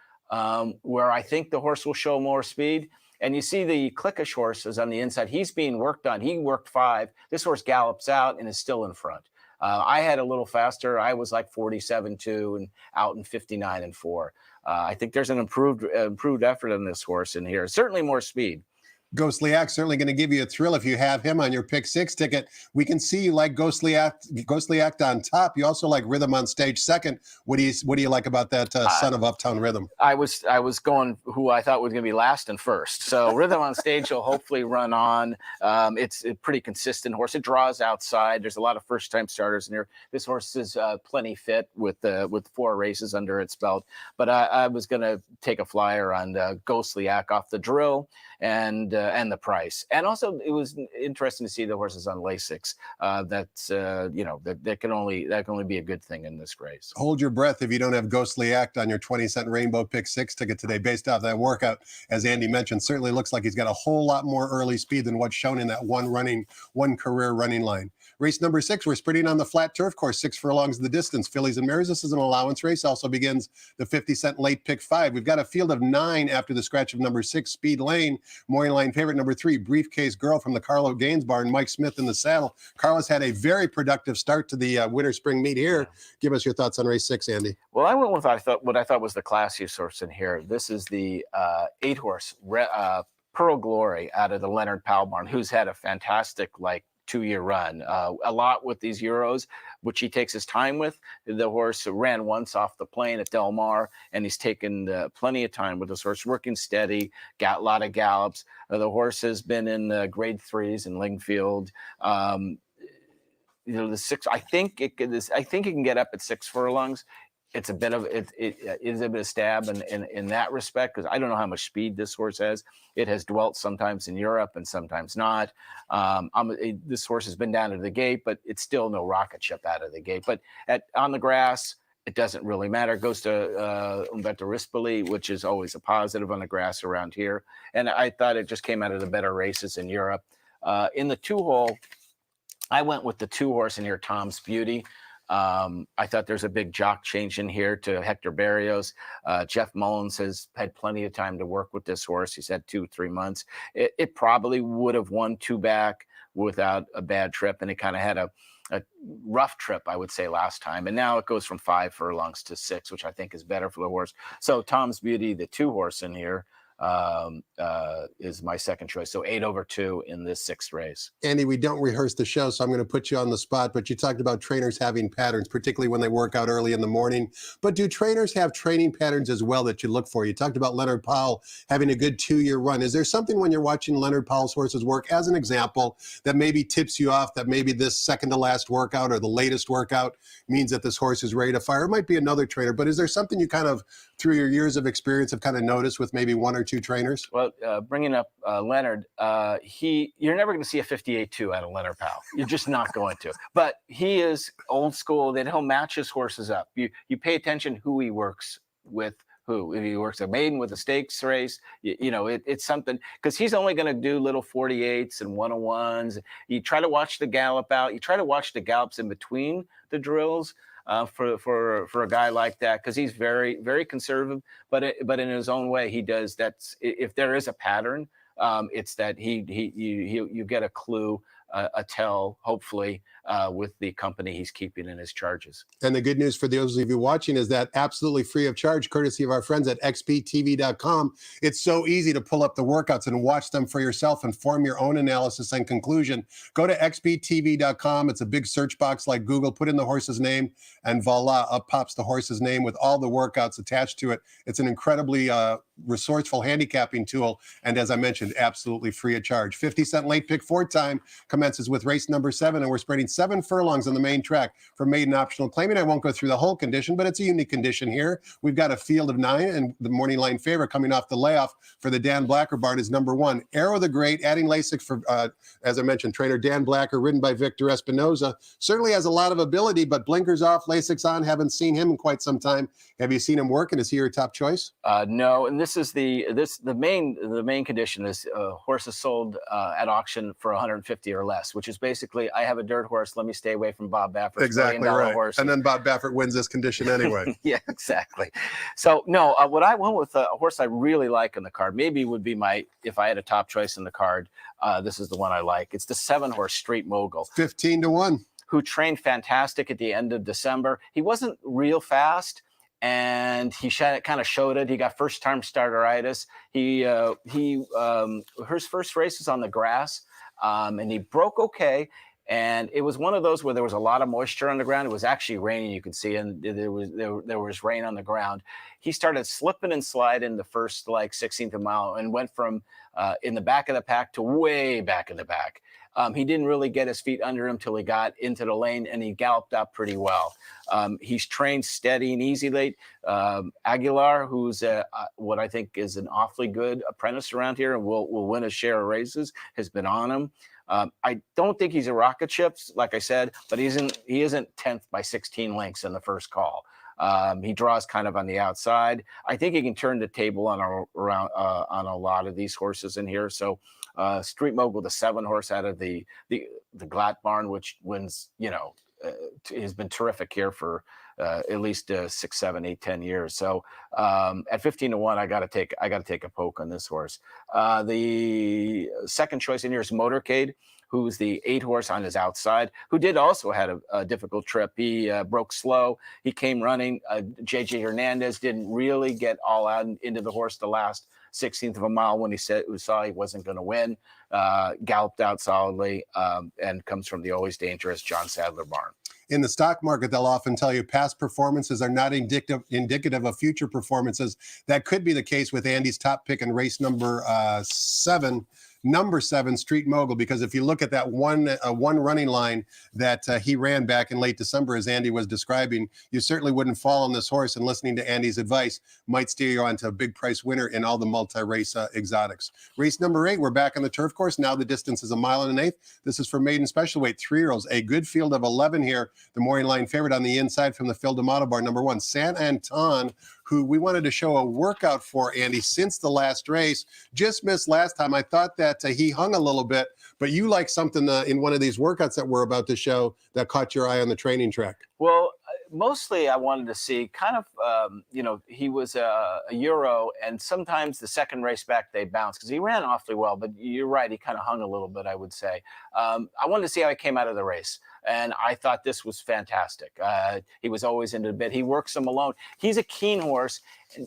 Speaker 3: where I think the horse will show more speed. And you see the Clickish horse is on the inside. He's being worked on. He worked 5. This horse gallops out and is still in front. I had a little faster. I was like 47-2 and out in 59-4. I think there's an improved effort on this horse in here. Certainly more speed.
Speaker 2: Ghostly Act certainly going to give you a thrill if you have him on your Pick 6 ticket. We can see you like Ghostly Act on top. You also like Rhythm on Stage second. What do you like about that son of Uptown Rhythm?
Speaker 3: I was going who I thought was going to be last and first. So Rhythm on Stage will hopefully run on. It's a pretty consistent horse. It draws outside. There's a lot of first-time starters in here. This horse is plenty fit with 4 races under its belt. But I was going to take a flyer on Ghostly Act off the drill, and the price. And also, it was interesting to see the horses on Lasix. That can only be a good thing in this race.
Speaker 2: Hold your breath if you don't have Ghostly Act on your 20-cent Rainbow Pick 6 ticket today based off that workout. As Andy mentioned, certainly looks like he's got a whole lot more early speed than what's shown in that one career running line. Race number 6, we're sprinting on the flat turf course, 6 furlongs the distance. Fillies and Mares, this is an allowance race. Also begins the 50-cent late pick 5. We've got a field of 9 after the scratch of number 6, Speed Lane. Morning line favorite number 3, Briefcase Girl from the Carlo Gaines barn. Mike Smith in the saddle. Carlos had a very productive start to the winter spring meet here. Give us your thoughts on race 6, Andy.
Speaker 3: Well, I went with what I thought was the classiest horse in here. This is the 8-horse Pearl Glory out of the Leonard Powell barn, who's had a fantastic 2-year run. A lot with these Euros, which he takes his time with. The horse ran once off the plane at Del Mar, and he's taken plenty of time with this horse, working steady, got a lot of gallops. The horse has been in grade 3s in Lingfield. The 6, I think it can get up at 6 furlongs. It's a bit of it is a bit of stab in that respect, because I don't know how much speed this horse has. It has dwelt sometimes in Europe and sometimes not. This horse has been down to the gate, but it's still no rocket ship out of the gate. But on the grass, it doesn't really matter. It goes to Umberto Rispoli, which is always a positive on the grass around here. And I thought it just came out of the better races in Europe. In the 2-hole, I went with the 2-horse in here, Tom's Beauty. I thought there's a big jock change in here to Hector Barrios. Jeff Mullins has had plenty of time to work with this horse. He's had 2-3 months. It probably would have won 2 back without a bad trip, and it kind of had a rough trip, I would say, last time. And now it goes from 5 furlongs to 6, which I think is better for the horse. So Tom's Beauty, the 2-horse in here, is my second choice. So 8/2 in this 6th race.
Speaker 2: Andy, we don't rehearse the show, so I'm going to put you on the spot, but you talked about trainers having patterns, particularly when they work out early in the morning. But do trainers have training patterns as well that you look for? You talked about Leonard Powell having a good 2-year run. Is there something when you're watching Leonard Powell's horses work, as an example, that maybe tips you off that maybe this second to last workout or the latest workout means that this horse is ready to fire? It might be another trainer, but is there something you kind of, through your years of experience, have kind of noticed with maybe 1 or 2 trainers?
Speaker 3: Well, bringing up Leonard, you're never going to see a 58-2 out of Leonard Powell. You're just not going to. But he is old school. That he'll match his horses up. You pay attention who he works with. Who, if he works a maiden with a stakes race, it's something, because he's only going to do little 48s and 101s. You try to watch the gallop out. You try to watch the gallops in between the drills. For a guy like that, because he's very, very conservative, but in his own way, he does. That's, if there is a pattern, it's that you get a clue, a tell, hopefully, with the company he's keeping in his charges.
Speaker 2: And the good news for those of you watching is that absolutely free of charge, courtesy of our friends at xptv.com. It's so easy to pull up the workouts and watch them for yourself and form your own analysis and conclusion. Go to xptv.com. It's a big search box like Google. Put in the horse's name, and voila, up pops the horse's name with all the workouts attached to it. It's an incredibly resourceful handicapping tool, and as I mentioned, absolutely free of charge. 50-cent late pick 4 time commences with race number 7, and we're spreading 7 furlongs on the main track for maiden optional claiming. I won't go through the whole condition, but it's a unique condition here. We've got a field of 9, and the morning line favorite coming off the layoff for the Dan Blacker barn is number 1, Arrow the Great, adding Lasix for, as I mentioned, trainer Dan Blacker, ridden by Victor Espinoza. Certainly has a lot of ability, but blinkers off, Lasix on. Haven't seen him in quite some time. Have you seen him work, and is he your top choice?
Speaker 3: No, and this is the main condition is horses sold at auction for 150 or less, which is basically, I have a dirt horse, let me stay away from Bob Baffert's
Speaker 2: exactly right.
Speaker 3: horse.
Speaker 2: And then Bob Baffert wins this condition anyway.
Speaker 3: Yeah, exactly. So no, what I went with, a horse I really like in the card, maybe would be if I had a top choice in the card, this is the one I like. It's the 7-horse Street Mogul.
Speaker 2: 15-1.
Speaker 3: Who trained fantastic at the end of December. He wasn't real fast, and he kind of showed it. He got first-time starteritis. His first race was on the grass, and he broke okay. And it was one of those where there was a lot of moisture on the ground. It was actually raining, you could see, and there was rain on the ground. He started slipping and sliding the first like 16th of a mile and went from in the back of the pack to way back in the back. He didn't really get his feet under him till he got into the lane, and he galloped up pretty well. He's trained steady and easy late. Aguilar, who's what I think is an awfully good apprentice around here and will win a share of races, has been on him. I don't think he's a rocket ship, like I said, but he isn't 10th by 16 lengths in the first call. He draws kind of on the outside. I think he can turn the table on a lot of these horses in here. So Street Mogul, the 7 horse out of the Glatt barn, which wins, has been terrific here for at least 6, 7, 8, 10 years. So at 15 to 1, I got to take a poke on this horse. The second choice in here is Motorcade, who's the 8 horse on his outside, who did also had a difficult trip. He broke slow. He came running. JJ Hernandez didn't really get all out into the horse the last 16th of a mile when he saw he wasn't going to win. Galloped out solidly and comes from the always dangerous John Sadler barn.
Speaker 2: In the stock market, they'll often tell you past performances are not indicative of future performances. That could be the case with Andy's top pick in race number 7, Street Mogul, because if you look at that one running line that he ran back in late December, as Andy was describing, you certainly wouldn't fall on this horse, and listening to Andy's advice might steer you on to a big price winner in all the multi-race exotics. Race number 8, we're back on the turf course. Now the distance is 1 1/8 miles. This is for maiden special weight 3-year-olds. A good field of 11 here. The morning line favorite on the inside from the Phil D'Amato bar, number 1, San Anton, who we wanted to show a workout for, Andy, since the last race. Just missed last time. I thought that he hung a little bit, but you like something in one of these workouts that we're about to show that caught your eye on the training track.
Speaker 3: Well, mostly I wanted to see kind of, he was a Euro, and sometimes the second race back they bounce because he ran awfully well, but you're right, he kind of hung a little bit, I would say. I wanted to see how he came out of the race, and I thought this was fantastic. He was always into the bit. He works them alone. He's a keen horse. And,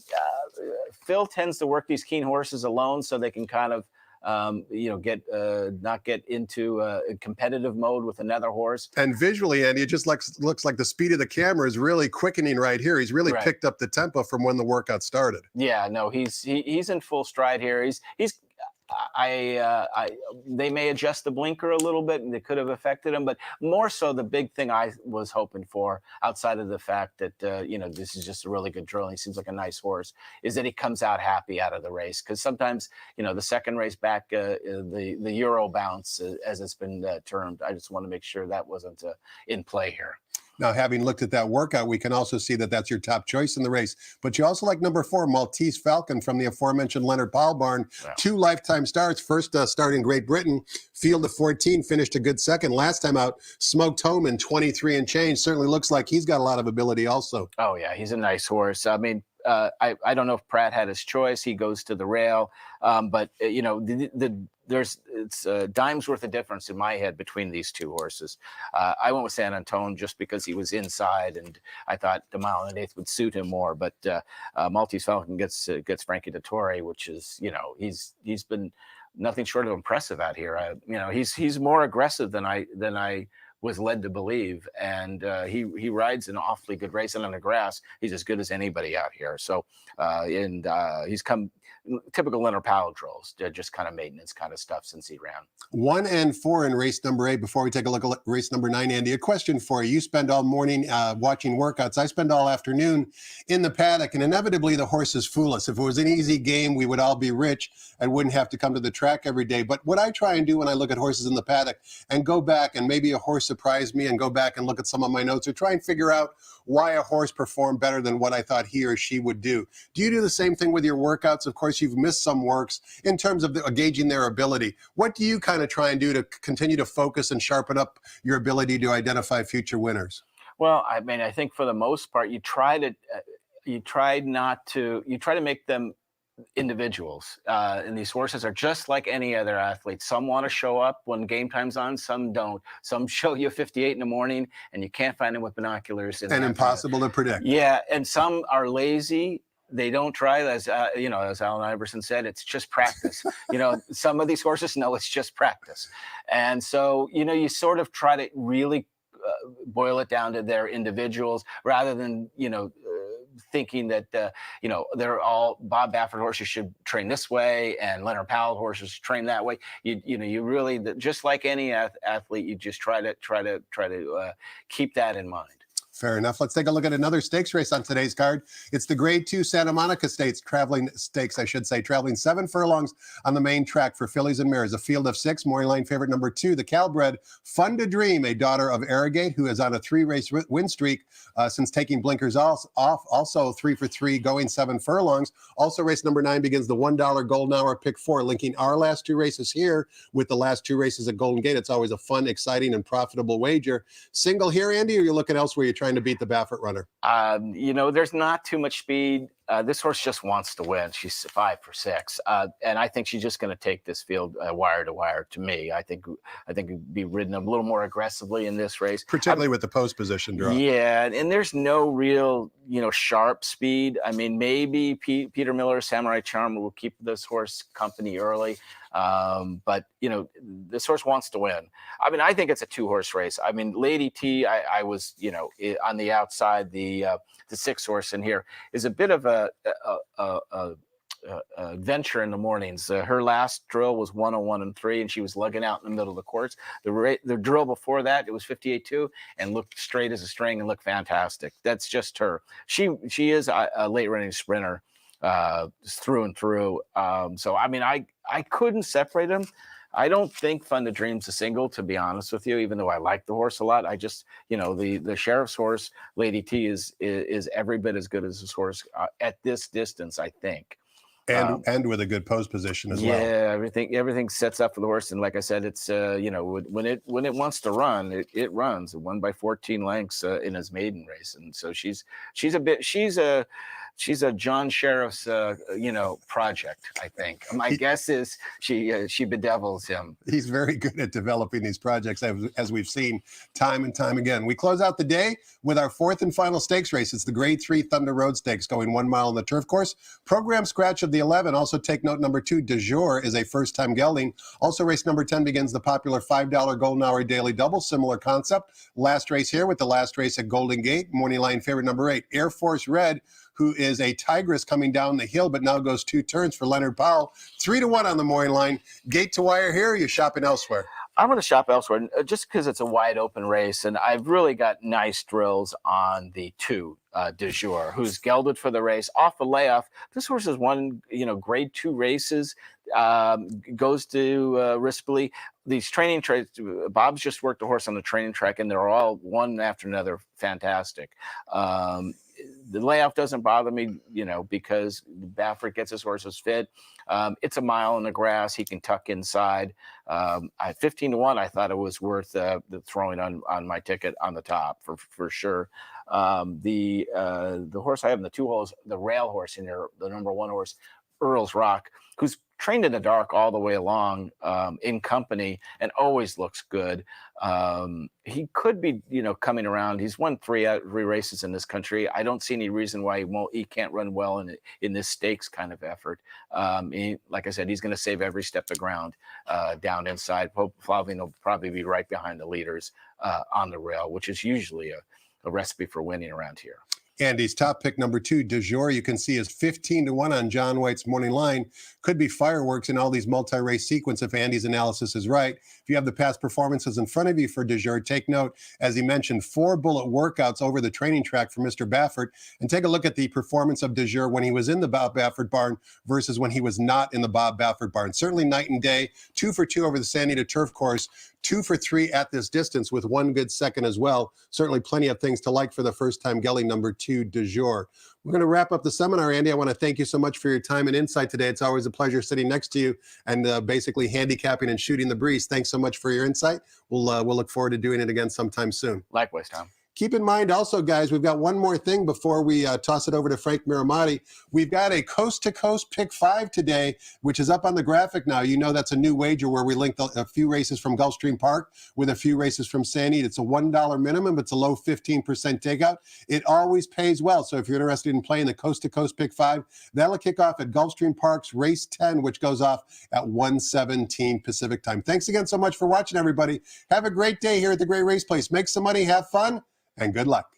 Speaker 3: Phil tends to work these keen horses alone so they can kind of not get into a competitive mode with another horse.
Speaker 2: And visually, Andy, it just looks like the speed of the camera is really quickening right here. He's really picked up the tempo from when the workout started.
Speaker 3: Yeah, no, he's in full stride here. They may adjust the blinker a little bit, and they could have affected him, but more so the big thing I was hoping for, outside of the fact that this is just a really good drill and he seems like a nice horse, is that he comes out happy out of the race. Because sometimes the second race back, the Euro bounce, as it's been termed, I just want to make sure that wasn't in play here.
Speaker 2: Now, having looked at that workout, we can also see that that's your top choice in the race. But you also like number 4, Maltese Falcon from the aforementioned Leonard Powell barn. Wow. 2 lifetime starts. First start in Great Britain, field of 14, finished a good second. Last time out, smoked home in 23 and change. Certainly looks like he's got a lot of ability also.
Speaker 3: Oh, yeah, he's a nice horse. I mean, I don't know if Pratt had his choice. He goes to the rail, but there's dimes worth of difference in my head between these 2 horses. I went with San Antone just because he was inside, and I thought the 1 1/8 would suit him more. But Maltese Falcon gets Frankie Dettori, which is he's been nothing short of impressive out here. He's more aggressive than I was led to believe, and he rides an awfully good race, and on the grass he's as good as anybody out here. So he's come typical Leonard Powell drills, just kind of maintenance kind of stuff since he ran.
Speaker 2: 1 and 4 in race number 8. Before we take a look at race number 9, Andy, a question for you. You spend all morning watching workouts. I spend all afternoon in the paddock, and inevitably the horses fool us. If it was an easy game, we would all be rich and wouldn't have to come to the track every day. But what I try and do when I look at horses in the paddock and go back, and maybe a horse surprised me, and go back and look at some of my notes, or try and figure out why a horse performed better than what I thought he or she would do. Do you do the same thing with your workouts? Of course, you've missed some works in terms of gauging their ability. What do you kind of try and do to continue to focus and sharpen up your ability to identify future winners?
Speaker 3: Well, I mean, I think for the most part, you try to make them individuals, and these horses are just like any other athlete. Some want to show up when game time's on, some don't. Some show you 58 in the morning and you can't find them with binoculars.
Speaker 2: And impossible to predict.
Speaker 3: Yeah, and some are lazy. they don't try, as as Allen Iverson said, it's just practice. Some of these horses know it's just practice, and so you sort of try to really boil it down to their individuals rather than thinking that they're all Bob Baffert horses should train this way and Leonard Powell horses should train that way. You really, just like any athlete, you just try to keep that in mind.
Speaker 2: Fair enough. Let's take a look at another stakes race on today's card. It's the Grade 2 Santa Monica traveling 7 furlongs on the main track for fillies and mares. A field of 6, morning line favorite number 2, the Calbred Fun to Dream, a daughter of Arrogate, who is on a 3-race win streak since taking blinkers off. Also 3 for 3, going 7 furlongs. Also race number 9 begins the $1 Golden Hour Pick 4, linking our last 2 races here with the last 2 races at Golden Gate. It's always a fun, exciting, and profitable wager. Single here, Andy, or you're looking elsewhere? You're trying to beat the Baffert runner?
Speaker 3: There's not too much speed. This horse just wants to win. She's 5 for 6, and I think she's just going to take this field wire to wire. To me, I think it'd be ridden a little more aggressively in this race,
Speaker 2: particularly with the post position draw.
Speaker 3: Yeah, and there's no real sharp speed. I mean, maybe Peter Miller, Samurai Charm, will keep this horse company early. But this horse wants to win. I mean, I think it's a 2-horse race. I mean, Lady T, I was on the outside. The 6 horse in here is a bit of a venture in the mornings. Her last drill was 101-3, and she was lugging out in the middle of the course. The drill before that, it was 58-2, and looked straight as a string and looked fantastic. That's just her. She is a late running sprinter through and through. So I mean, I couldn't separate them. I don't think Fun to Dream's a single, to be honest with you, even though I like the horse a lot. I just, the sheriff's horse, Lady T, is every bit as good as this horse at this distance, I think.
Speaker 2: And with a good post position as well.
Speaker 3: Yeah, everything sets up for the horse. And like I said, it's when it wants to run, it runs. It won by 14 lengths in his maiden race. And so she's a John Sheriff's project, I think. My guess is she bedevils him.
Speaker 2: He's very good at developing these projects, as we've seen time and time again. We close out the day with our 4th and final stakes race. It's the Grade 3 Thunder Road Stakes, going 1 mile on the turf course. Program scratch of the 11. Also take note, number 2, De Jour, is a first-time gelding. Also race number 10 begins the popular $5 Golden Hour Daily Double. Similar concept. Last race here with the last race at Golden Gate. Morning line favorite number 8, Air Force Red, who is a tigress coming down the hill, but now goes 2 turns for Leonard Powell. 3-1 on the morning line. Gate to wire here, or you're shopping elsewhere?
Speaker 3: I'm going to shop elsewhere just because it's a wide open race, and I've really got nice drills on the 2, De Jour, who's gelded for the race off a layoff. This horse has won, Grade 2 races, goes to Rispoli. These training tracks, Bob's just worked a horse on the training track, and they're all one after another fantastic. The layoff doesn't bother me, because Baffert gets his horses fit. It's a mile in the grass. He can tuck inside. At 15-1, I thought it was worth the throwing on my ticket on the top for sure. The horse I have in the 2 holes, the rail horse in there, the number 1 horse, Earl's Rock, who's trained in the dark all the way along in company and always looks good. He could be, coming around. He's won 3 races in this country. I don't see any reason why he can't run well in this stakes kind of effort. Like I said, he's going to save every step of ground down inside. Pope Flavien will probably be right behind the leaders on the rail, which is usually a recipe for winning around here.
Speaker 2: Andy's top pick, number 2, De Jour, you can see is 15-1 on John White's morning line. Could be fireworks in all these multi-race sequence if Andy's analysis is right. If you have the past performances in front of you for De Jour, take note, as he mentioned, 4 bullet workouts over the training track for Mr. Baffert. And take a look at the performance of De Jour when he was in the Bob Baffert barn versus when he was not in the Bob Baffert barn. Certainly night and day. 2 for 2 over the San Anita turf course. 2 for 3 at this distance with 1 good second as well. Certainly plenty of things to like for the first-time gelding, number 2, De Jour. We're going to wrap up the seminar, Andy. I want to thank you so much for your time and insight today. It's always a pleasure sitting next to you and basically handicapping and shooting the breeze. Thanks so much for your insight. We'll look forward to doing it again sometime soon.
Speaker 3: Likewise, Tom.
Speaker 2: Keep in mind also, guys, we've got one more thing before we toss it over to Frank Miramati. We've got a coast-to-coast pick 5 today, which is up on the graphic now. You know that's a new wager where we linked a few races from Gulfstream Park with a few races from Sandy. It's a $1 minimum. It's a low 15% takeout. It always pays well. So if you're interested in playing the coast-to-coast pick 5, that'll kick off at Gulfstream Park's race 10, which goes off at 1:17 Pacific time. Thanks again so much for watching, everybody. Have a great day here at the Great Race Place. Make some money, have fun, and good luck.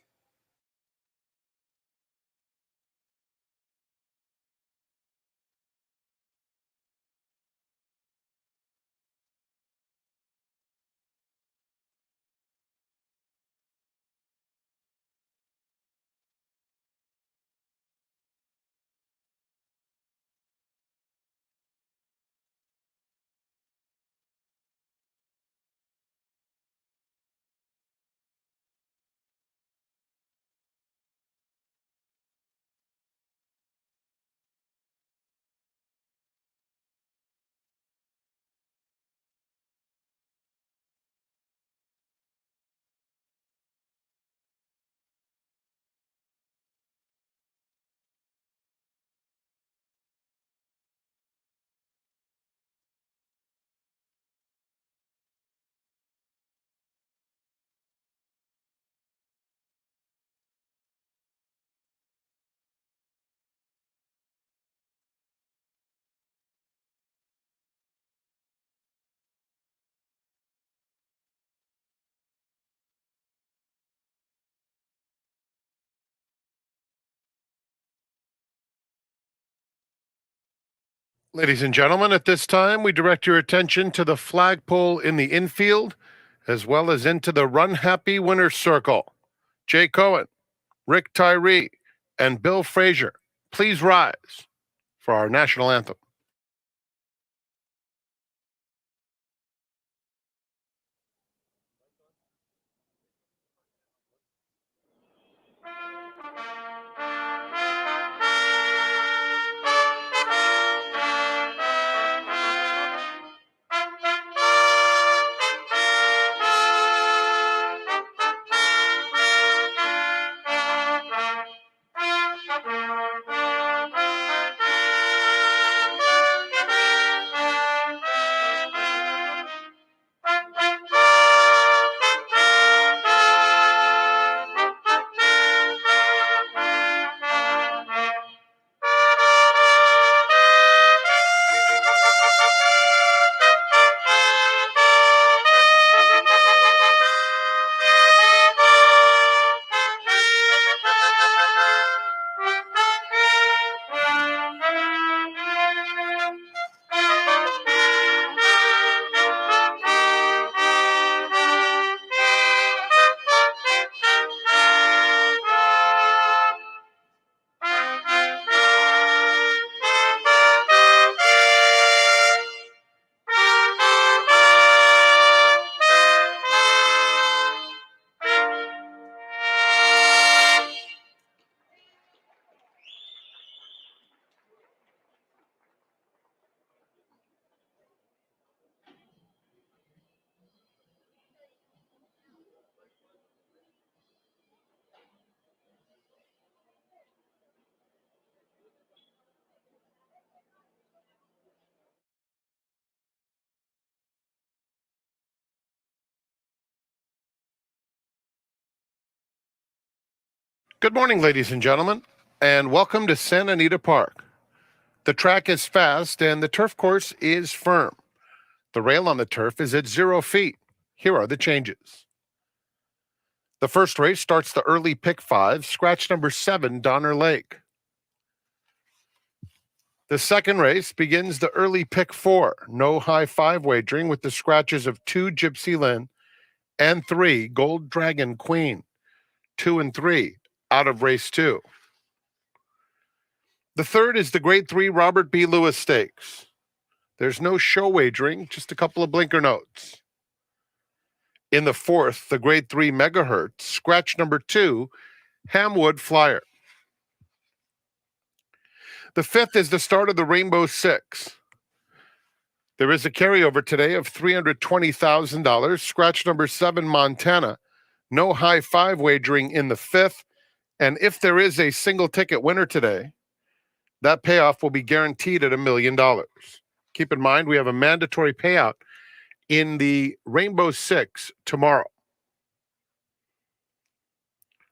Speaker 1: Ladies and gentlemen, at this time, we direct your attention to the flagpole in the infield, as well as into the Run Happy Winner's Circle. Jay Cohen, Rick Tyree, and Bill Frazier, please rise for our national anthem. Good morning, ladies and gentlemen, and welcome to Santa Anita Park. The track is fast and the turf course is firm. The rail on the turf is at 0 feet. Here are the changes. The first race starts the early pick 5, scratch number 7, Donner Lake. The second race begins the early pick 4, no high 5 wagering, with the scratches of 2, Gypsy Lynn, and 3, Gold Dragon Queen. 2 and 3 out of race 2. The third is the Grade 3 Robert B. Lewis Stakes. There's no show wagering, just a couple of blinker notes. In the fourth, the Grade 3 Megahertz, scratch number 2, Hamwood Flyer. The fifth is the start of the Rainbow Six. There is a carryover today of $320,000, scratch number 7, Montana, No high five wagering in the 5th. And if there is a single ticket winner today, that payoff will be guaranteed at $1 million. Keep in mind, we have a mandatory payout in the Rainbow Six tomorrow.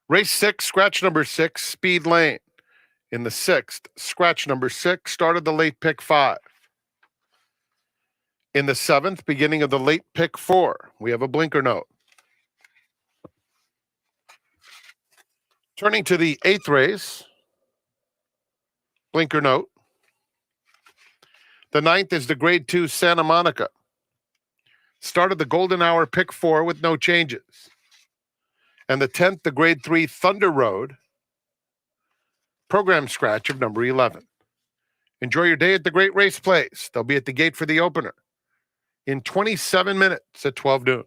Speaker 1: Race 6, scratch number 6, Speed Lane. In the 6th, scratch number 6, started the late pick 5. In the 7th, beginning of the late pick 4, we have a blinker note. Turning to the 8th race, blinker note. The 9th is the grade 2 Santa Monica. Started the golden hour pick 4 with no changes. And the 10th, the grade 3 Thunder Road, program scratch of number 11. Enjoy your day at the Great Race Place. They'll be at the gate for the opener in 27 minutes at 12 noon.